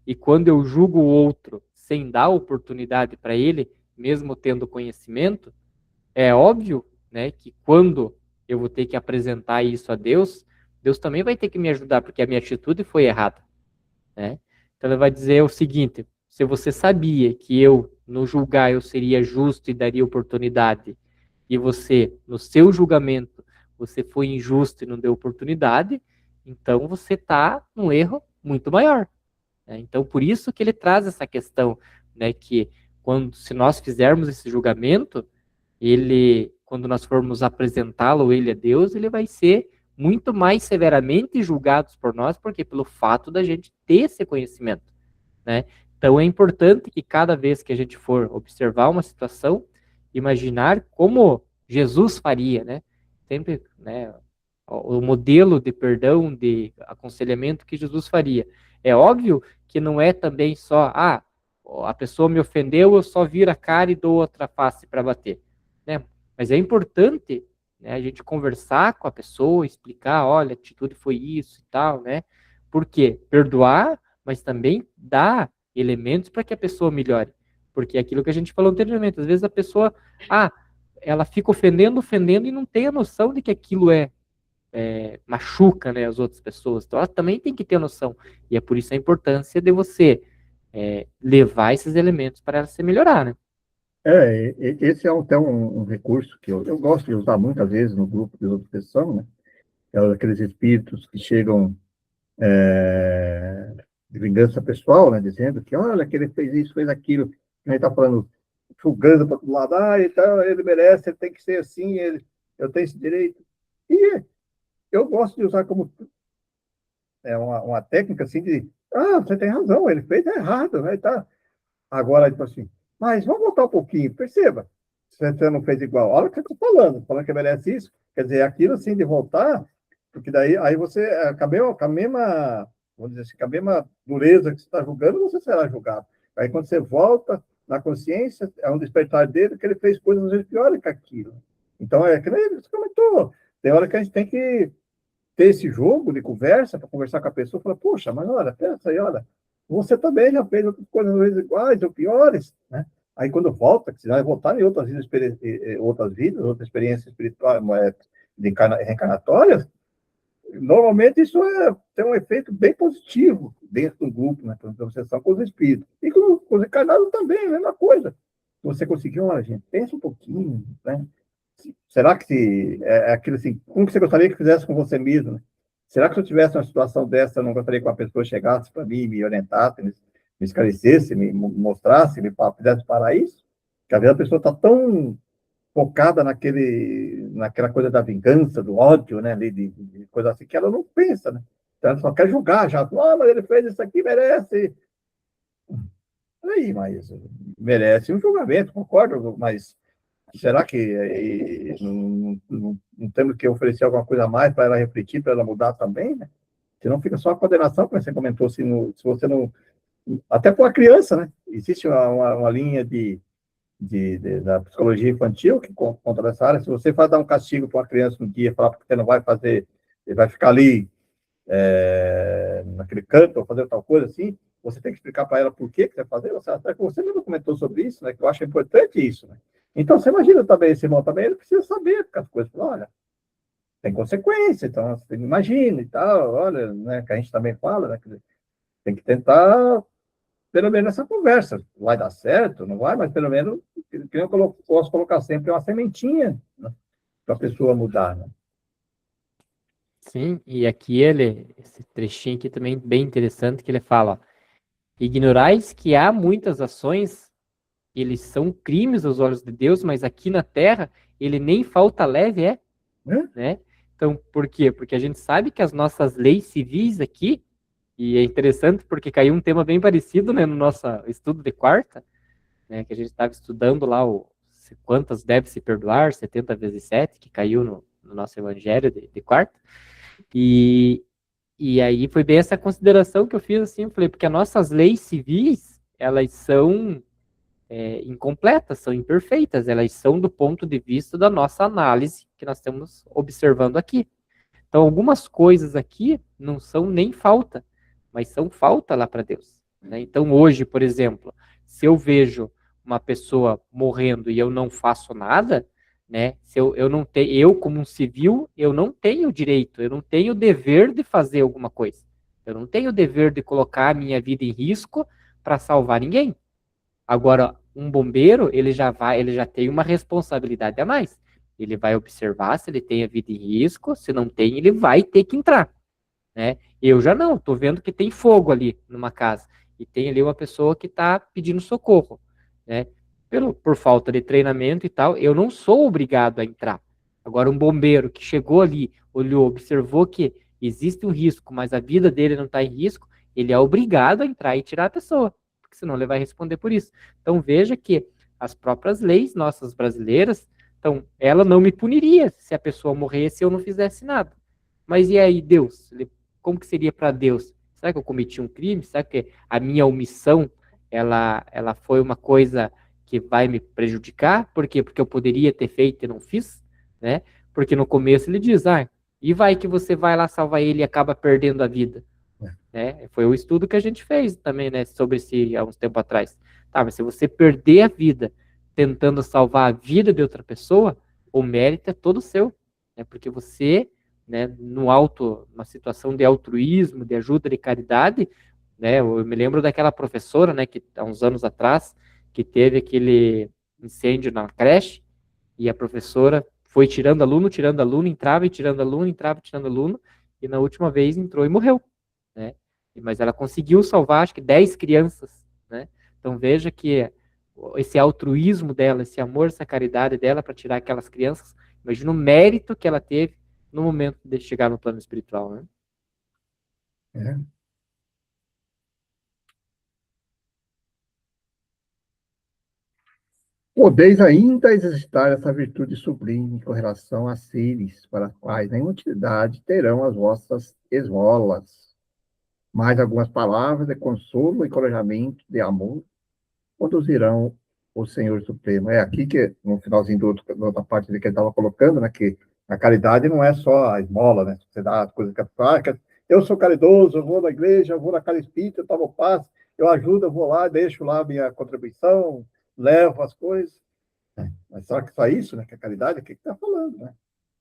e quando eu julgo o outro sem dar oportunidade para ele, mesmo tendo conhecimento, é óbvio, né, que quando eu vou ter que apresentar isso a Deus, Deus também vai ter que me ajudar, porque a minha atitude foi errada, né? Então ele vai dizer o seguinte: se você sabia que eu, no julgar, eu seria justo e daria oportunidade, e você, no seu julgamento, você foi injusto e não deu oportunidade, então você está num erro muito maior, né? Então, por isso que ele traz essa questão, né, que se nós fizermos esse julgamento, quando nós formos apresentá-lo, ele a Deus, ele vai ser muito mais severamente julgado por nós, porque pelo fato da gente ter esse conhecimento, né? Então é importante que cada vez que a gente for observar uma situação, imaginar como Jesus faria, né? Sempre, né, o modelo de perdão, de aconselhamento que Jesus faria. É óbvio que não é também só, a pessoa me ofendeu, eu só viro a cara e dou outra face para bater, né? Mas é importante, né, a gente conversar com a pessoa, explicar, olha, a atitude foi isso e tal, né? Por quê? Perdoar, mas também dar elementos para que a pessoa melhore. Porque é aquilo que a gente falou anteriormente, às vezes a pessoa, ela fica ofendendo, ofendendo e não tem a noção de que aquilo machuca, né, as outras pessoas. Então ela também tem que ter noção. E é por isso a importância de você levar esses elementos para ela se melhorar, né? Esse é até um recurso que eu gosto de usar muitas vezes no grupo de obsessão, né? É aqueles espíritos que chegam de vingança pessoal, né? Dizendo que, olha, que ele fez isso, fez aquilo. A gente está falando, julgando para todo lado, então ele merece, ele tem que ser assim, eu tenho esse direito. E eu gosto de usar como uma técnica assim de, você tem razão, ele fez errado, né? Tá. Agora, tipo assim, mas vamos voltar um pouquinho, perceba, se você não fez igual, olha o que eu estou falando que merece isso, quer dizer, aquilo assim de voltar, porque daí aí você, com a mesma, vamos dizer assim, com a mesma dureza que você está julgando, você será julgado. Aí quando você volta na consciência, é um despertar dele que ele fez coisas às vezes piores que aquilo. Então, que nem você comentou, tem hora que a gente tem que ter esse jogo de conversa, para conversar com a pessoa, falar, poxa, mas olha, pensa aí, olha, você também já fez outras coisas às vezes iguais ou piores, né? Aí quando volta, que você vai voltar em outras vidas, outras experiências espirituais, reencarnatórias, normalmente isso tem um efeito bem positivo dentro do grupo, né? Então, vocês são com os espíritos. E com os encarnados também, a mesma coisa. Se você conseguiu, olha, gente, pensa um pouquinho, né? Será que é aquilo assim, como que você gostaria que fizesse com você mesmo, né? Será que se eu tivesse uma situação dessa, eu não gostaria que uma pessoa chegasse para mim, me orientasse, me esclarecesse, me mostrasse, me fizesse parar isso? Porque às vezes a pessoa está tão focada naquela coisa da vingança, do ódio, né, de coisa assim, que ela não pensa, né? Então, ela só quer julgar, já, mas ele fez isso aqui, merece. Aí, mas merece um julgamento, concordo, mas será que não temos que oferecer alguma coisa a mais para ela refletir, para ela mudar também, né? Senão fica só a condenação, como você comentou, se você não... Até para a criança, né? Existe uma linha da psicologia infantil que conta dessa área. Se você vai dar um castigo para uma criança no dia, falar que você não vai fazer, ele vai ficar ali naquele canto, ou fazer tal coisa assim, você tem que explicar para ela por que você vai fazer. Até que você mesmo comentou sobre isso, né? Que eu acho importante isso, né? Então, você imagina também, esse irmão também, ele precisa saber as coisas. Olha, tem consequência, então você imagina e tal, olha, né? Que a gente também fala, né? Tem que tentar pelo menos essa conversa. Vai dar certo? Não vai, mas pelo menos que eu posso colocar sempre uma sementinha, né, para a pessoa mudar. Né? Sim, e aqui esse trechinho aqui também bem interessante, que ele fala, ó, ignorais que há muitas ações, eles são crimes aos olhos de Deus, mas aqui na Terra, ele nem falta leve, né? Então, por quê? Porque a gente sabe que as nossas leis civis aqui, e é interessante porque caiu um tema bem parecido, né, no nosso estudo de quarta, né, que a gente estava estudando lá quantas deve se perdoar, 70 vezes 7, que caiu no nosso evangelho de quarta, e, e aí foi bem essa consideração que eu fiz, assim, eu falei, porque as nossas leis civis, elas são incompletas, são imperfeitas, elas são do ponto de vista da nossa análise que nós estamos observando aqui. Então, algumas coisas aqui não são nem falta, mas são falta lá para Deus. Né? Então, hoje, por exemplo, se eu vejo uma pessoa morrendo e eu não faço nada, né? Se eu não tenho, eu como um civil, eu não tenho o direito, eu não tenho o dever de fazer alguma coisa. Eu não tenho o dever de colocar a minha vida em risco para salvar ninguém. Agora, um bombeiro, ele já tem uma responsabilidade a mais. Ele vai observar se ele tem a vida em risco, se não tem, ele vai ter que entrar, né? Eu já não, tô vendo que tem fogo ali numa casa e tem ali uma pessoa que está pedindo socorro, né? Por falta de treinamento e tal, eu não sou obrigado a entrar. Agora, um bombeiro que chegou ali, olhou, observou que existe um risco, mas a vida dele não está em risco, ele é obrigado a entrar e tirar a pessoa, porque senão ele vai responder por isso. Então, veja que as próprias leis nossas brasileiras, então, ela não me puniria se a pessoa morresse e eu não fizesse nada. Mas e aí, Deus? Como que seria para Deus? Será que eu cometi um crime? Será que a minha omissão ela foi uma coisa que vai me prejudicar? Por quê? Porque eu poderia ter feito e não fiz, né? Porque no começo ele diz, e vai que você vai lá salvar ele e acaba perdendo a vida, né? Foi o estudo que a gente fez também, né, sobre isso há uns tempo atrás. Tá, mas se você perder a vida tentando salvar a vida de outra pessoa, o mérito é todo seu, né? Porque você, né, numa situação de altruísmo, de ajuda, de caridade, né? Eu me lembro daquela professora, né, que há uns anos atrás, que teve aquele incêndio na creche, e a professora foi tirando aluno, entrava e tirando aluno, e na última vez entrou e morreu, né? Mas ela conseguiu salvar, acho que 10 crianças, né? Então veja que esse altruísmo dela, esse amor, essa caridade dela para tirar aquelas crianças, imagina o mérito que ela teve no momento de chegar no plano espiritual, né? É. Podeis ainda exercitar essa virtude sublime com relação a seres para os quais na inutilidade terão as vossas esmolas. Mais algumas palavras de consolo, encorajamento, de amor, conduzirão o Senhor Supremo. É aqui que, no finalzinho da outra parte que ele estava colocando, né, que a caridade não é só a esmola, né? Você dá as coisas que eu sou caridoso, eu vou na igreja, eu vou na casa espírita, eu tomo paz, eu ajudo, eu vou lá, deixo lá a minha contribuição, levo as coisas. Mas será que só isso, né? Que a caridade, o que está falando, né?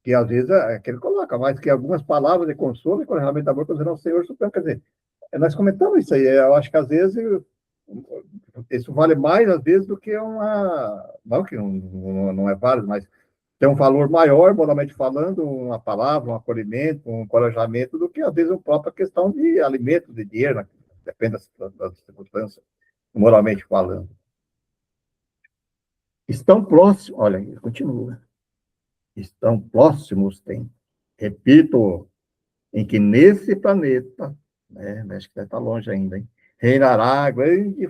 que às vezes é que ele coloca, mas que algumas palavras de consolo e correjamento da boca do Senhor Supremo. Quer dizer, nós comentamos isso aí. Eu acho que às vezes isso vale mais, às vezes, do que uma. Não que não é válido, mas tem um valor maior, moralmente falando, uma palavra, um acolhimento, um encorajamento, do que, às vezes, a própria questão de alimento, de dinheiro, né? Depende das circunstâncias, moralmente falando. Estão próximos, olha, ele continua. Estão próximos, tem. Repito, em que nesse planeta, né, acho que está longe ainda, hein, reinará a grande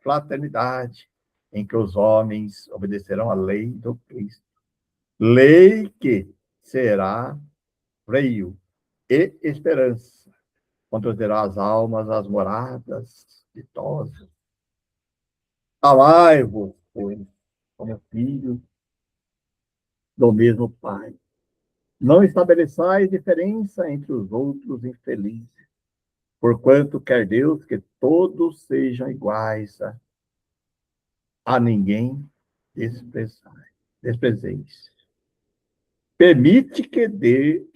fraternidade, em que os homens obedecerão à lei do Cristo. Lei que será freio e esperança, conduzirá as almas às moradas ditosas. Amai-vos, pois, como filhos do mesmo Pai. Não estabeleçais diferença entre os outros infelizes, porquanto quer Deus que todos sejam iguais, a ninguém desprezeis. Permite Deus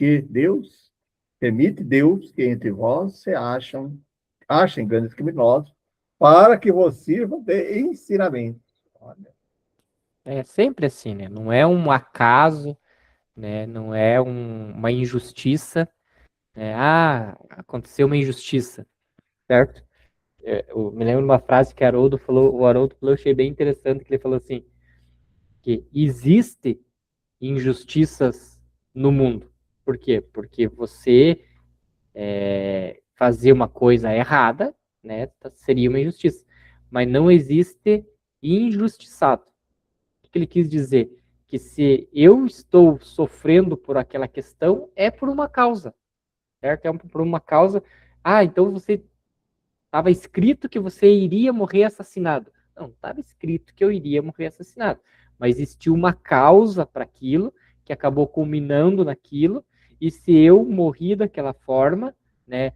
que entre vós se achem grandes criminosos, para que vos sirvam de ensinamento. Olha. É sempre assim, né? Não é um acaso, né? Não é uma injustiça, né? Ah, aconteceu uma injustiça, certo? Eu me lembro de uma frase que o Haroldo falou, eu achei bem interessante, que ele falou assim, que existe injustiças no mundo. Por quê? Porque você fazer uma coisa errada, né, seria uma injustiça. Mas não existe injustiçado. O que ele quis dizer? Que se eu estou sofrendo por aquela questão, é por uma causa, certo? É por uma causa. Ah, então você estava escrito que você iria morrer assassinado. Não, estava escrito que eu iria morrer assassinado. Mas existiu uma causa para aquilo, que acabou culminando naquilo, e se eu morri daquela forma, né,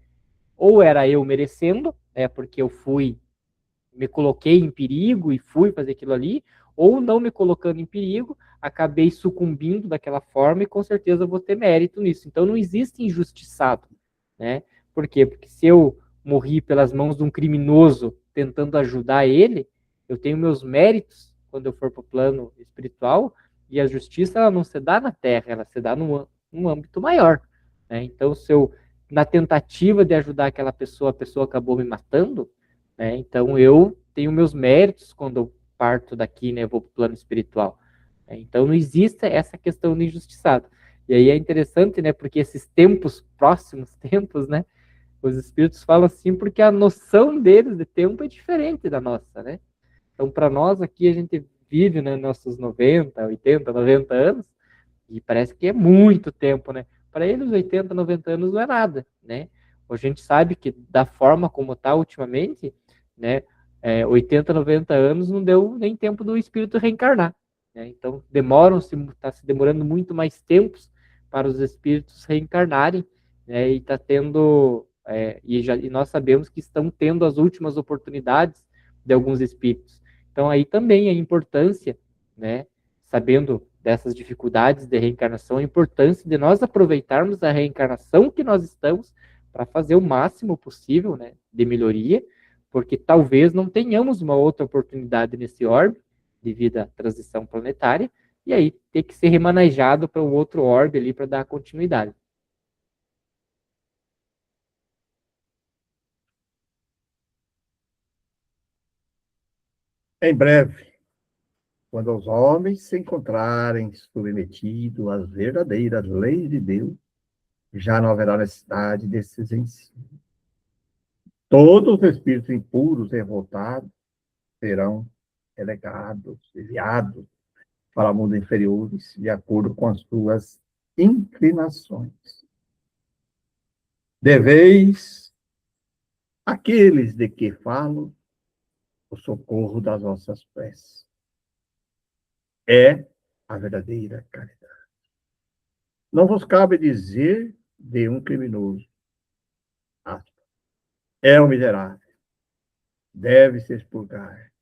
ou era eu merecendo, porque eu me coloquei em perigo e fui fazer aquilo ali, ou não me colocando em perigo, acabei sucumbindo daquela forma e com certeza vou ter mérito nisso. Então não existe injustiçado, né? Por quê? Porque se eu morri pelas mãos de um criminoso tentando ajudar ele, eu tenho meus méritos quando eu for para o plano espiritual, e a justiça ela não se dá na terra, ela se dá num âmbito maior, né? Então, se eu, na tentativa de ajudar aquela pessoa, a pessoa acabou me matando, né? Então eu tenho meus méritos quando eu parto daqui, né? Eu vou para o plano espiritual. Então não existe essa questão de injustiçado. E aí é interessante, né? Porque esses tempos, próximos tempos, né? Os espíritos falam assim porque a noção deles de tempo é diferente da nossa, né? Então para nós aqui a gente vive, né, nossos 90, 80, 90 anos e parece que é muito tempo, né? Para eles 80, 90 anos não é nada, né? A gente sabe que da forma como está ultimamente, né, 80, 90 anos não deu nem tempo do espírito reencarnar, né? Então está se demorando muito mais tempos para os espíritos reencarnarem, né? E está tendo e nós sabemos que estão tendo as últimas oportunidades de alguns espíritos. Então aí também a importância, né, sabendo dessas dificuldades de reencarnação, a importância de nós aproveitarmos a reencarnação que nós estamos para fazer o máximo possível, né, de melhoria, porque talvez não tenhamos uma outra oportunidade nesse orbe devido à transição planetária, e aí ter que ser remanejado para um outro orbe ali para dar continuidade. Em breve, quando os homens se encontrarem submetidos às verdadeiras leis de Deus, já não haverá necessidade desses ensinos. Todos os espíritos impuros e revoltados serão relegados, enviados para mundos inferiores, de acordo com as suas inclinações. Deveis, aqueles de que falo, o socorro das vossas preces. É a verdadeira caridade. Não vos cabe dizer de um criminoso, é um miserável, deve se expurgar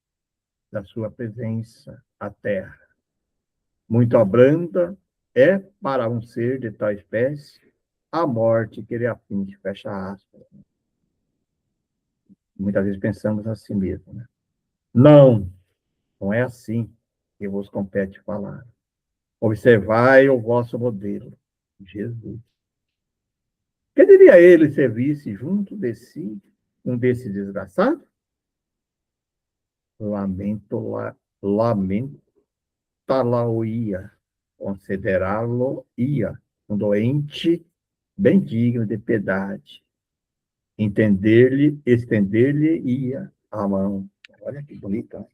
da sua presença à terra. Muito abranda é para um ser de tal espécie a morte que ele atinge, fecha aspas. Muitas vezes pensamos assim mesmo, né? Não, não é assim que vos compete falar. Observai o vosso modelo, Jesus. Que diria ele se visse junto de si um desses desgraçados? Lamentá-lo-ia, considerá-lo-ia um doente bem digno de piedade. Estender-lhe ia a mão. Olha que bonito, né?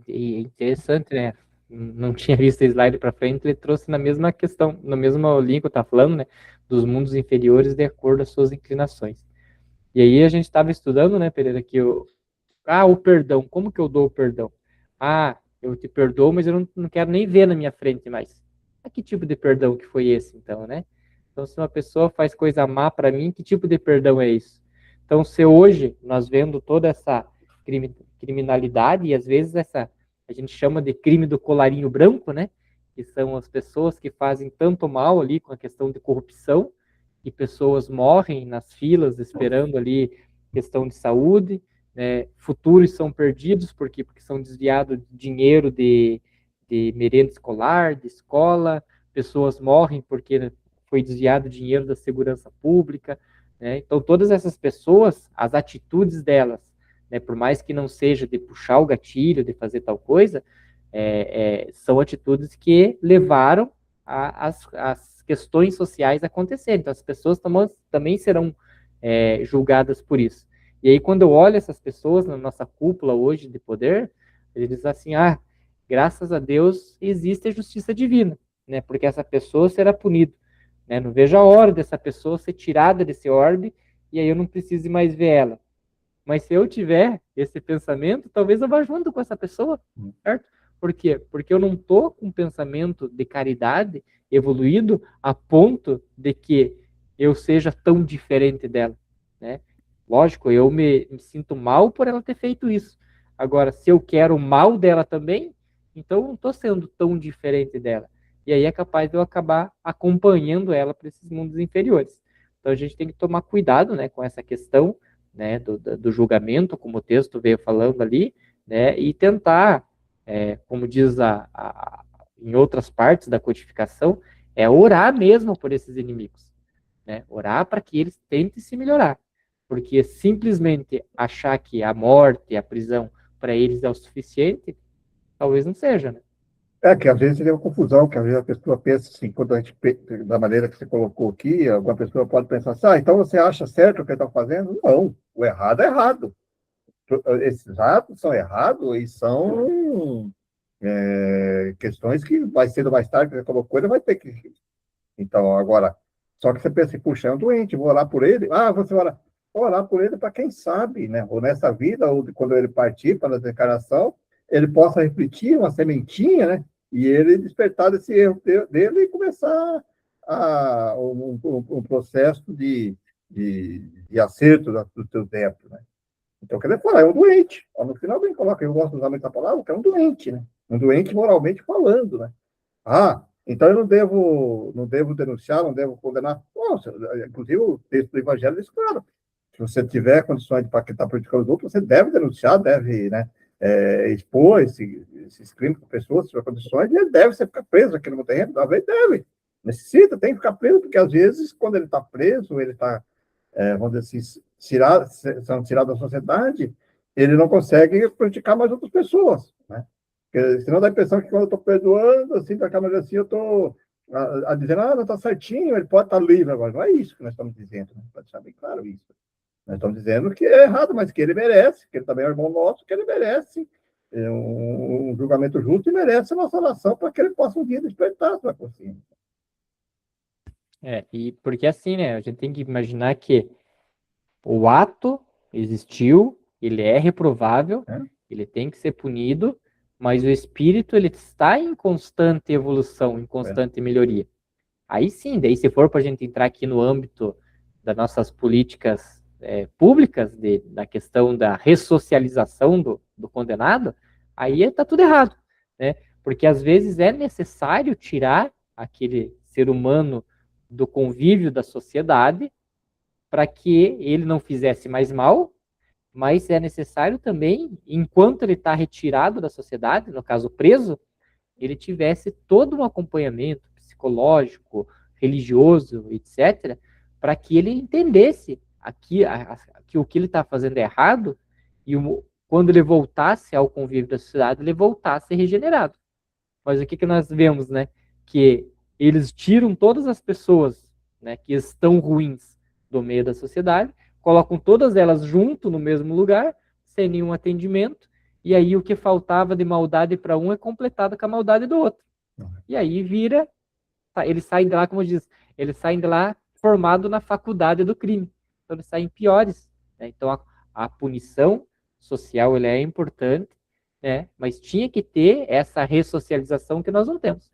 E é interessante, né? Não tinha visto esse slide para frente, ele trouxe na mesma questão, no mesmo link que eu estava falando, né? Dos mundos inferiores de acordo às suas inclinações. E aí a gente estava estudando, né, Pereira, que o perdão, como que eu dou o perdão? Ah, eu te perdoo, mas eu não quero nem ver na minha frente mais. Que tipo de perdão que foi esse, então, né? Então, se uma pessoa faz coisa má para mim, que tipo de perdão é isso? Então, se hoje nós vendo toda essa criminalidade e às vezes a gente chama de crime do colarinho branco, né? Que são as pessoas que fazem tanto mal ali com a questão de corrupção e pessoas morrem nas filas esperando ali questão de saúde, né? Futuros são perdidos porque são desviados de dinheiro de merenda escolar, de escola, pessoas morrem porque foi desviado dinheiro da segurança pública, né? Então, todas essas pessoas, as atitudes delas, né, por mais que não seja de puxar o gatilho, de fazer tal coisa, são atitudes que levaram as questões sociais a acontecerem. Então, as pessoas também serão julgadas por isso. E aí, quando eu olho essas pessoas na nossa cúpula hoje de poder, eles dizem assim, graças a Deus existe a justiça divina, né? Porque essa pessoa será punida, né? Não vejo a hora dessa pessoa ser tirada desse orbe e aí eu não precise mais ver ela. Mas se eu tiver esse pensamento, talvez eu vá junto com essa pessoa, certo? Por quê? Porque eu não estou com um pensamento de caridade evoluído a ponto de que eu seja tão diferente dela, né? Lógico, eu me sinto mal por ela ter feito isso. Agora, se eu quero o mal dela também, então eu não estou sendo tão diferente dela. E aí é capaz de eu acabar acompanhando ela para esses mundos inferiores. Então a gente tem que tomar cuidado, né, com essa questão, né, do julgamento, como o texto veio falando ali, né, e tentar, como diz em outras partes da codificação, orar mesmo por esses inimigos, né, orar para que eles tentem se melhorar, porque simplesmente achar que a morte, a prisão, para eles é o suficiente, talvez não seja, né? É que às vezes tem uma confusão, que às vezes a pessoa pensa assim, quando a gente, da maneira que você colocou aqui, alguma pessoa pode pensar assim, então você acha certo o que ele está fazendo? Não, o errado é errado. Esses atos são errados e são questões que vai cedo ou mais tarde, que você colocou, ele vai ter que. Então, agora, só que você pensa, puxa, é um doente, vou orar por ele. Você orar por ele para quem sabe, né? Ou nessa vida, ou quando ele partir para a desencarnação, ele possa refletir uma sementinha, né? E ele despertar desse erro dele e começar um processo de acerto do teu débito, né? Então, quer dizer, falar, é um doente. No final, bem coloca, eu gosto de usar muita palavra, que é um doente, né? Um doente moralmente falando, né? Então eu não devo denunciar, não devo condenar. Nossa, inclusive, o texto do Evangelho diz claro. Se você tiver condições de estar prejudicando os outros, você deve denunciar, deve, né, expor esses crimes com pessoas, se tiver condições, e ele deve ficar preso aqui no terreno, talvez deve. Necessita, tem que ficar preso, porque às vezes, quando ele está preso, ele está, vamos dizer assim, são tirados da sociedade, ele não consegue prejudicar mais outras pessoas, né? Porque senão dá a impressão que quando eu estou perdoando, assim, da câmera assim, eu estou dizendo, não está certinho, ele pode estar livre agora. Não é isso que nós estamos dizendo, né? Para deixar bem claro isso. Nós estamos dizendo que é errado, mas que ele merece, que ele também é irmão nosso, que ele merece um julgamento justo e merece a nossa oração para que ele possa um dia despertar a sua consciência. E porque assim, né, a gente tem que imaginar que o ato existiu, ele é reprovável, ele tem que ser punido, mas o espírito ele está em constante evolução, em constante melhoria. Aí sim, daí se for para a gente entrar aqui no âmbito das nossas políticas públicas, da questão da ressocialização do condenado, aí está tudo errado, né? Porque às vezes é necessário tirar aquele ser humano do convívio da sociedade para que ele não fizesse mais mal, mas é necessário também, enquanto ele está retirado da sociedade, no caso preso, ele tivesse todo um acompanhamento psicológico, religioso, etc., para que ele entendesse que o que ele está fazendo é errado e quando ele voltasse ao convívio da sociedade, ele voltasse regenerado. Mas o que, que nós vemos, né? Que eles tiram todas as pessoas, né, que estão ruins do meio da sociedade, colocam todas elas junto no mesmo lugar, sem nenhum atendimento, e aí o que faltava de maldade para um é completado com a maldade do outro. E aí vira, eles saem de lá, como diz, eles saem de lá formado na faculdade do crime. Então eles saem piores. Né? Então a punição social ela é importante, né? Mas tinha que ter essa ressocialização que nós não temos.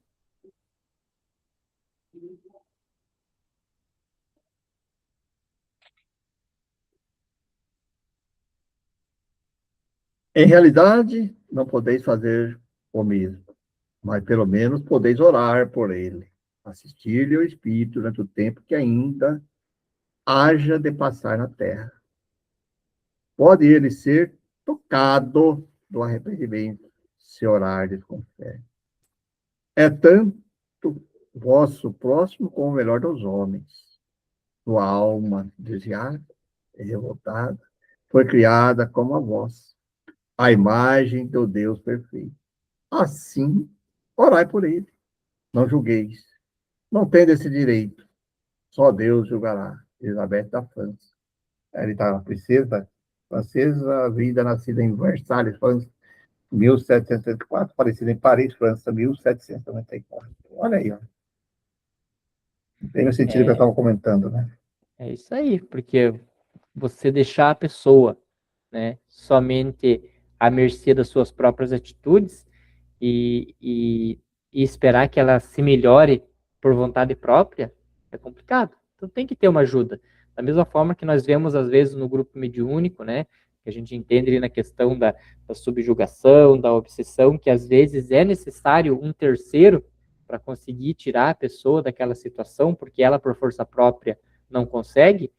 Em realidade, não podeis fazer o mesmo, mas pelo menos podeis orar por ele, assistir-lhe ao Espírito durante o tempo que ainda haja de passar na terra. Pode ele ser tocado do arrependimento, se orardes com fé. É tanto vosso próximo como o melhor dos homens. Sua alma desviada e revoltada foi criada como a vós, a imagem do Deus perfeito. Assim, orai por ele. Não julgueis. Não tem esse direito. Só Deus julgará. Elizabeth da França. Ele está na princesa francesa, vida nascida em Versalhes, França, 1704, falecida em Paris, França, 1794. Olha aí, ó. Tem o sentido que eu É, estava comentando, né? é isso aí, porque você deixar a pessoa, né, somente à mercê das suas próprias atitudes e esperar que ela se melhore por vontade própria é complicado. Então tem que ter uma ajuda. Da mesma forma que nós vemos, às vezes, no grupo mediúnico, né, que a gente entende ali na questão da subjugação, da obsessão, que às vezes é necessário um terceiro para conseguir tirar a pessoa daquela situação, porque ela, por força própria, não consegue.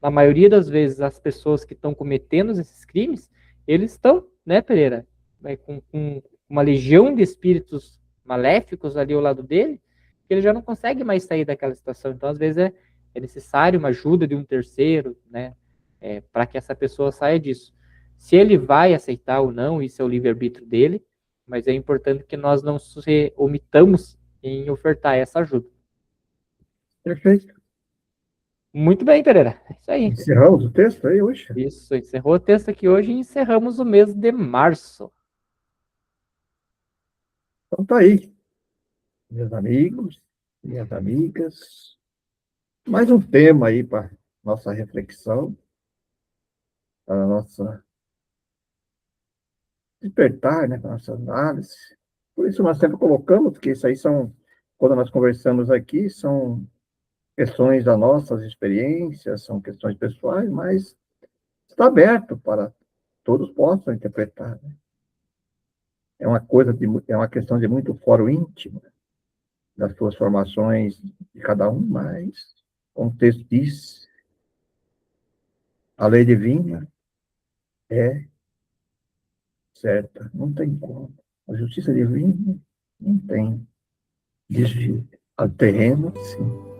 Na maioria das vezes, as pessoas que estão cometendo esses crimes, eles estão, né, Pereira, com uma legião de espíritos maléficos ali ao lado dele, que ele já não consegue mais sair daquela situação. Então, às vezes, é necessário uma ajuda de um terceiro, né, para que essa pessoa saia disso. Se ele vai aceitar ou não, isso é o livre-arbítrio dele, mas é importante que nós não se omitamos em ofertar essa ajuda. Perfeito. Muito bem, Pereira. É isso aí. Encerramos o texto aí hoje? Isso, encerrou o texto aqui hoje e encerramos o mês de março. Então tá aí, meus amigos, minhas amigas. Mais um tema aí para nossa reflexão, para nossa despertar, né, para nossa análise. Por isso nós sempre colocamos, porque isso aí são, quando nós conversamos aqui, são questões das nossas experiências, são questões pessoais, mas está aberto para todos possam interpretar. Né? É uma questão de muito foro íntimo das suas formações de cada um, mas como o texto diz, a lei divina é certa, não tem como. A justiça divina não tem desvio. Ao terreno, sim.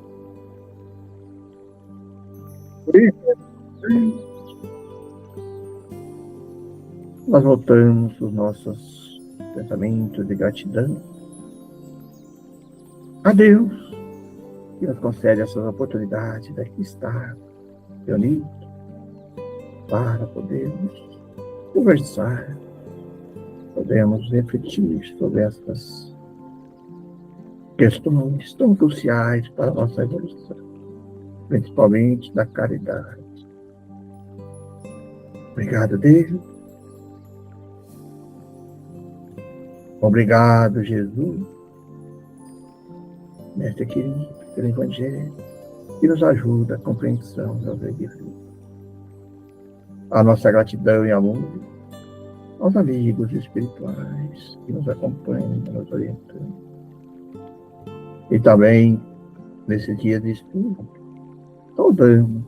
Por isso, nós voltamos os nossos pensamentos de gratidão a Deus, que nos concede essas oportunidades de aqui estar reunidos para podermos conversar, podemos refletir sobre essas questões tão cruciais para a nossa evolução, principalmente da caridade. Obrigado, Deus. Obrigado, Jesus, mestre querido, pelo Evangelho, que nos ajuda a compreensão da lei divina. A nossa gratidão e amor aos amigos espirituais que nos acompanham, nos orientam. E também, nesse dia de estudo, saudamos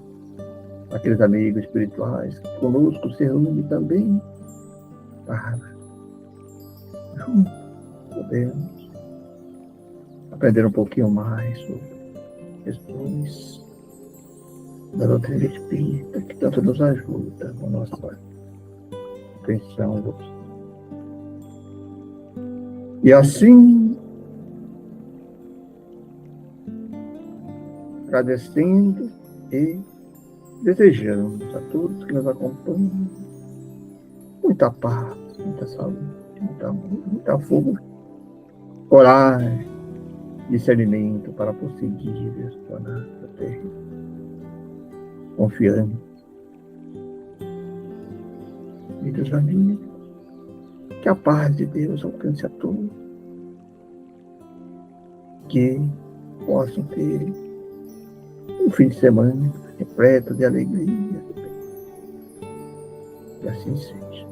aqueles amigos espirituais que conosco se reúnem também para juntos podermos aprender um pouquinho mais sobre questões da doutrina espírita, que tanto nos ajuda com a nossa atenção. E assim, agradecendo e desejamos a todos que nos acompanham muita paz, muita saúde, muito amor, muita força, coragem, discernimento para prosseguir esta nossa terra, confiando. Queridos amigos, que a paz de Deus alcance a todos, que possam ter um fim de semana repleto de alegria, e assim seja.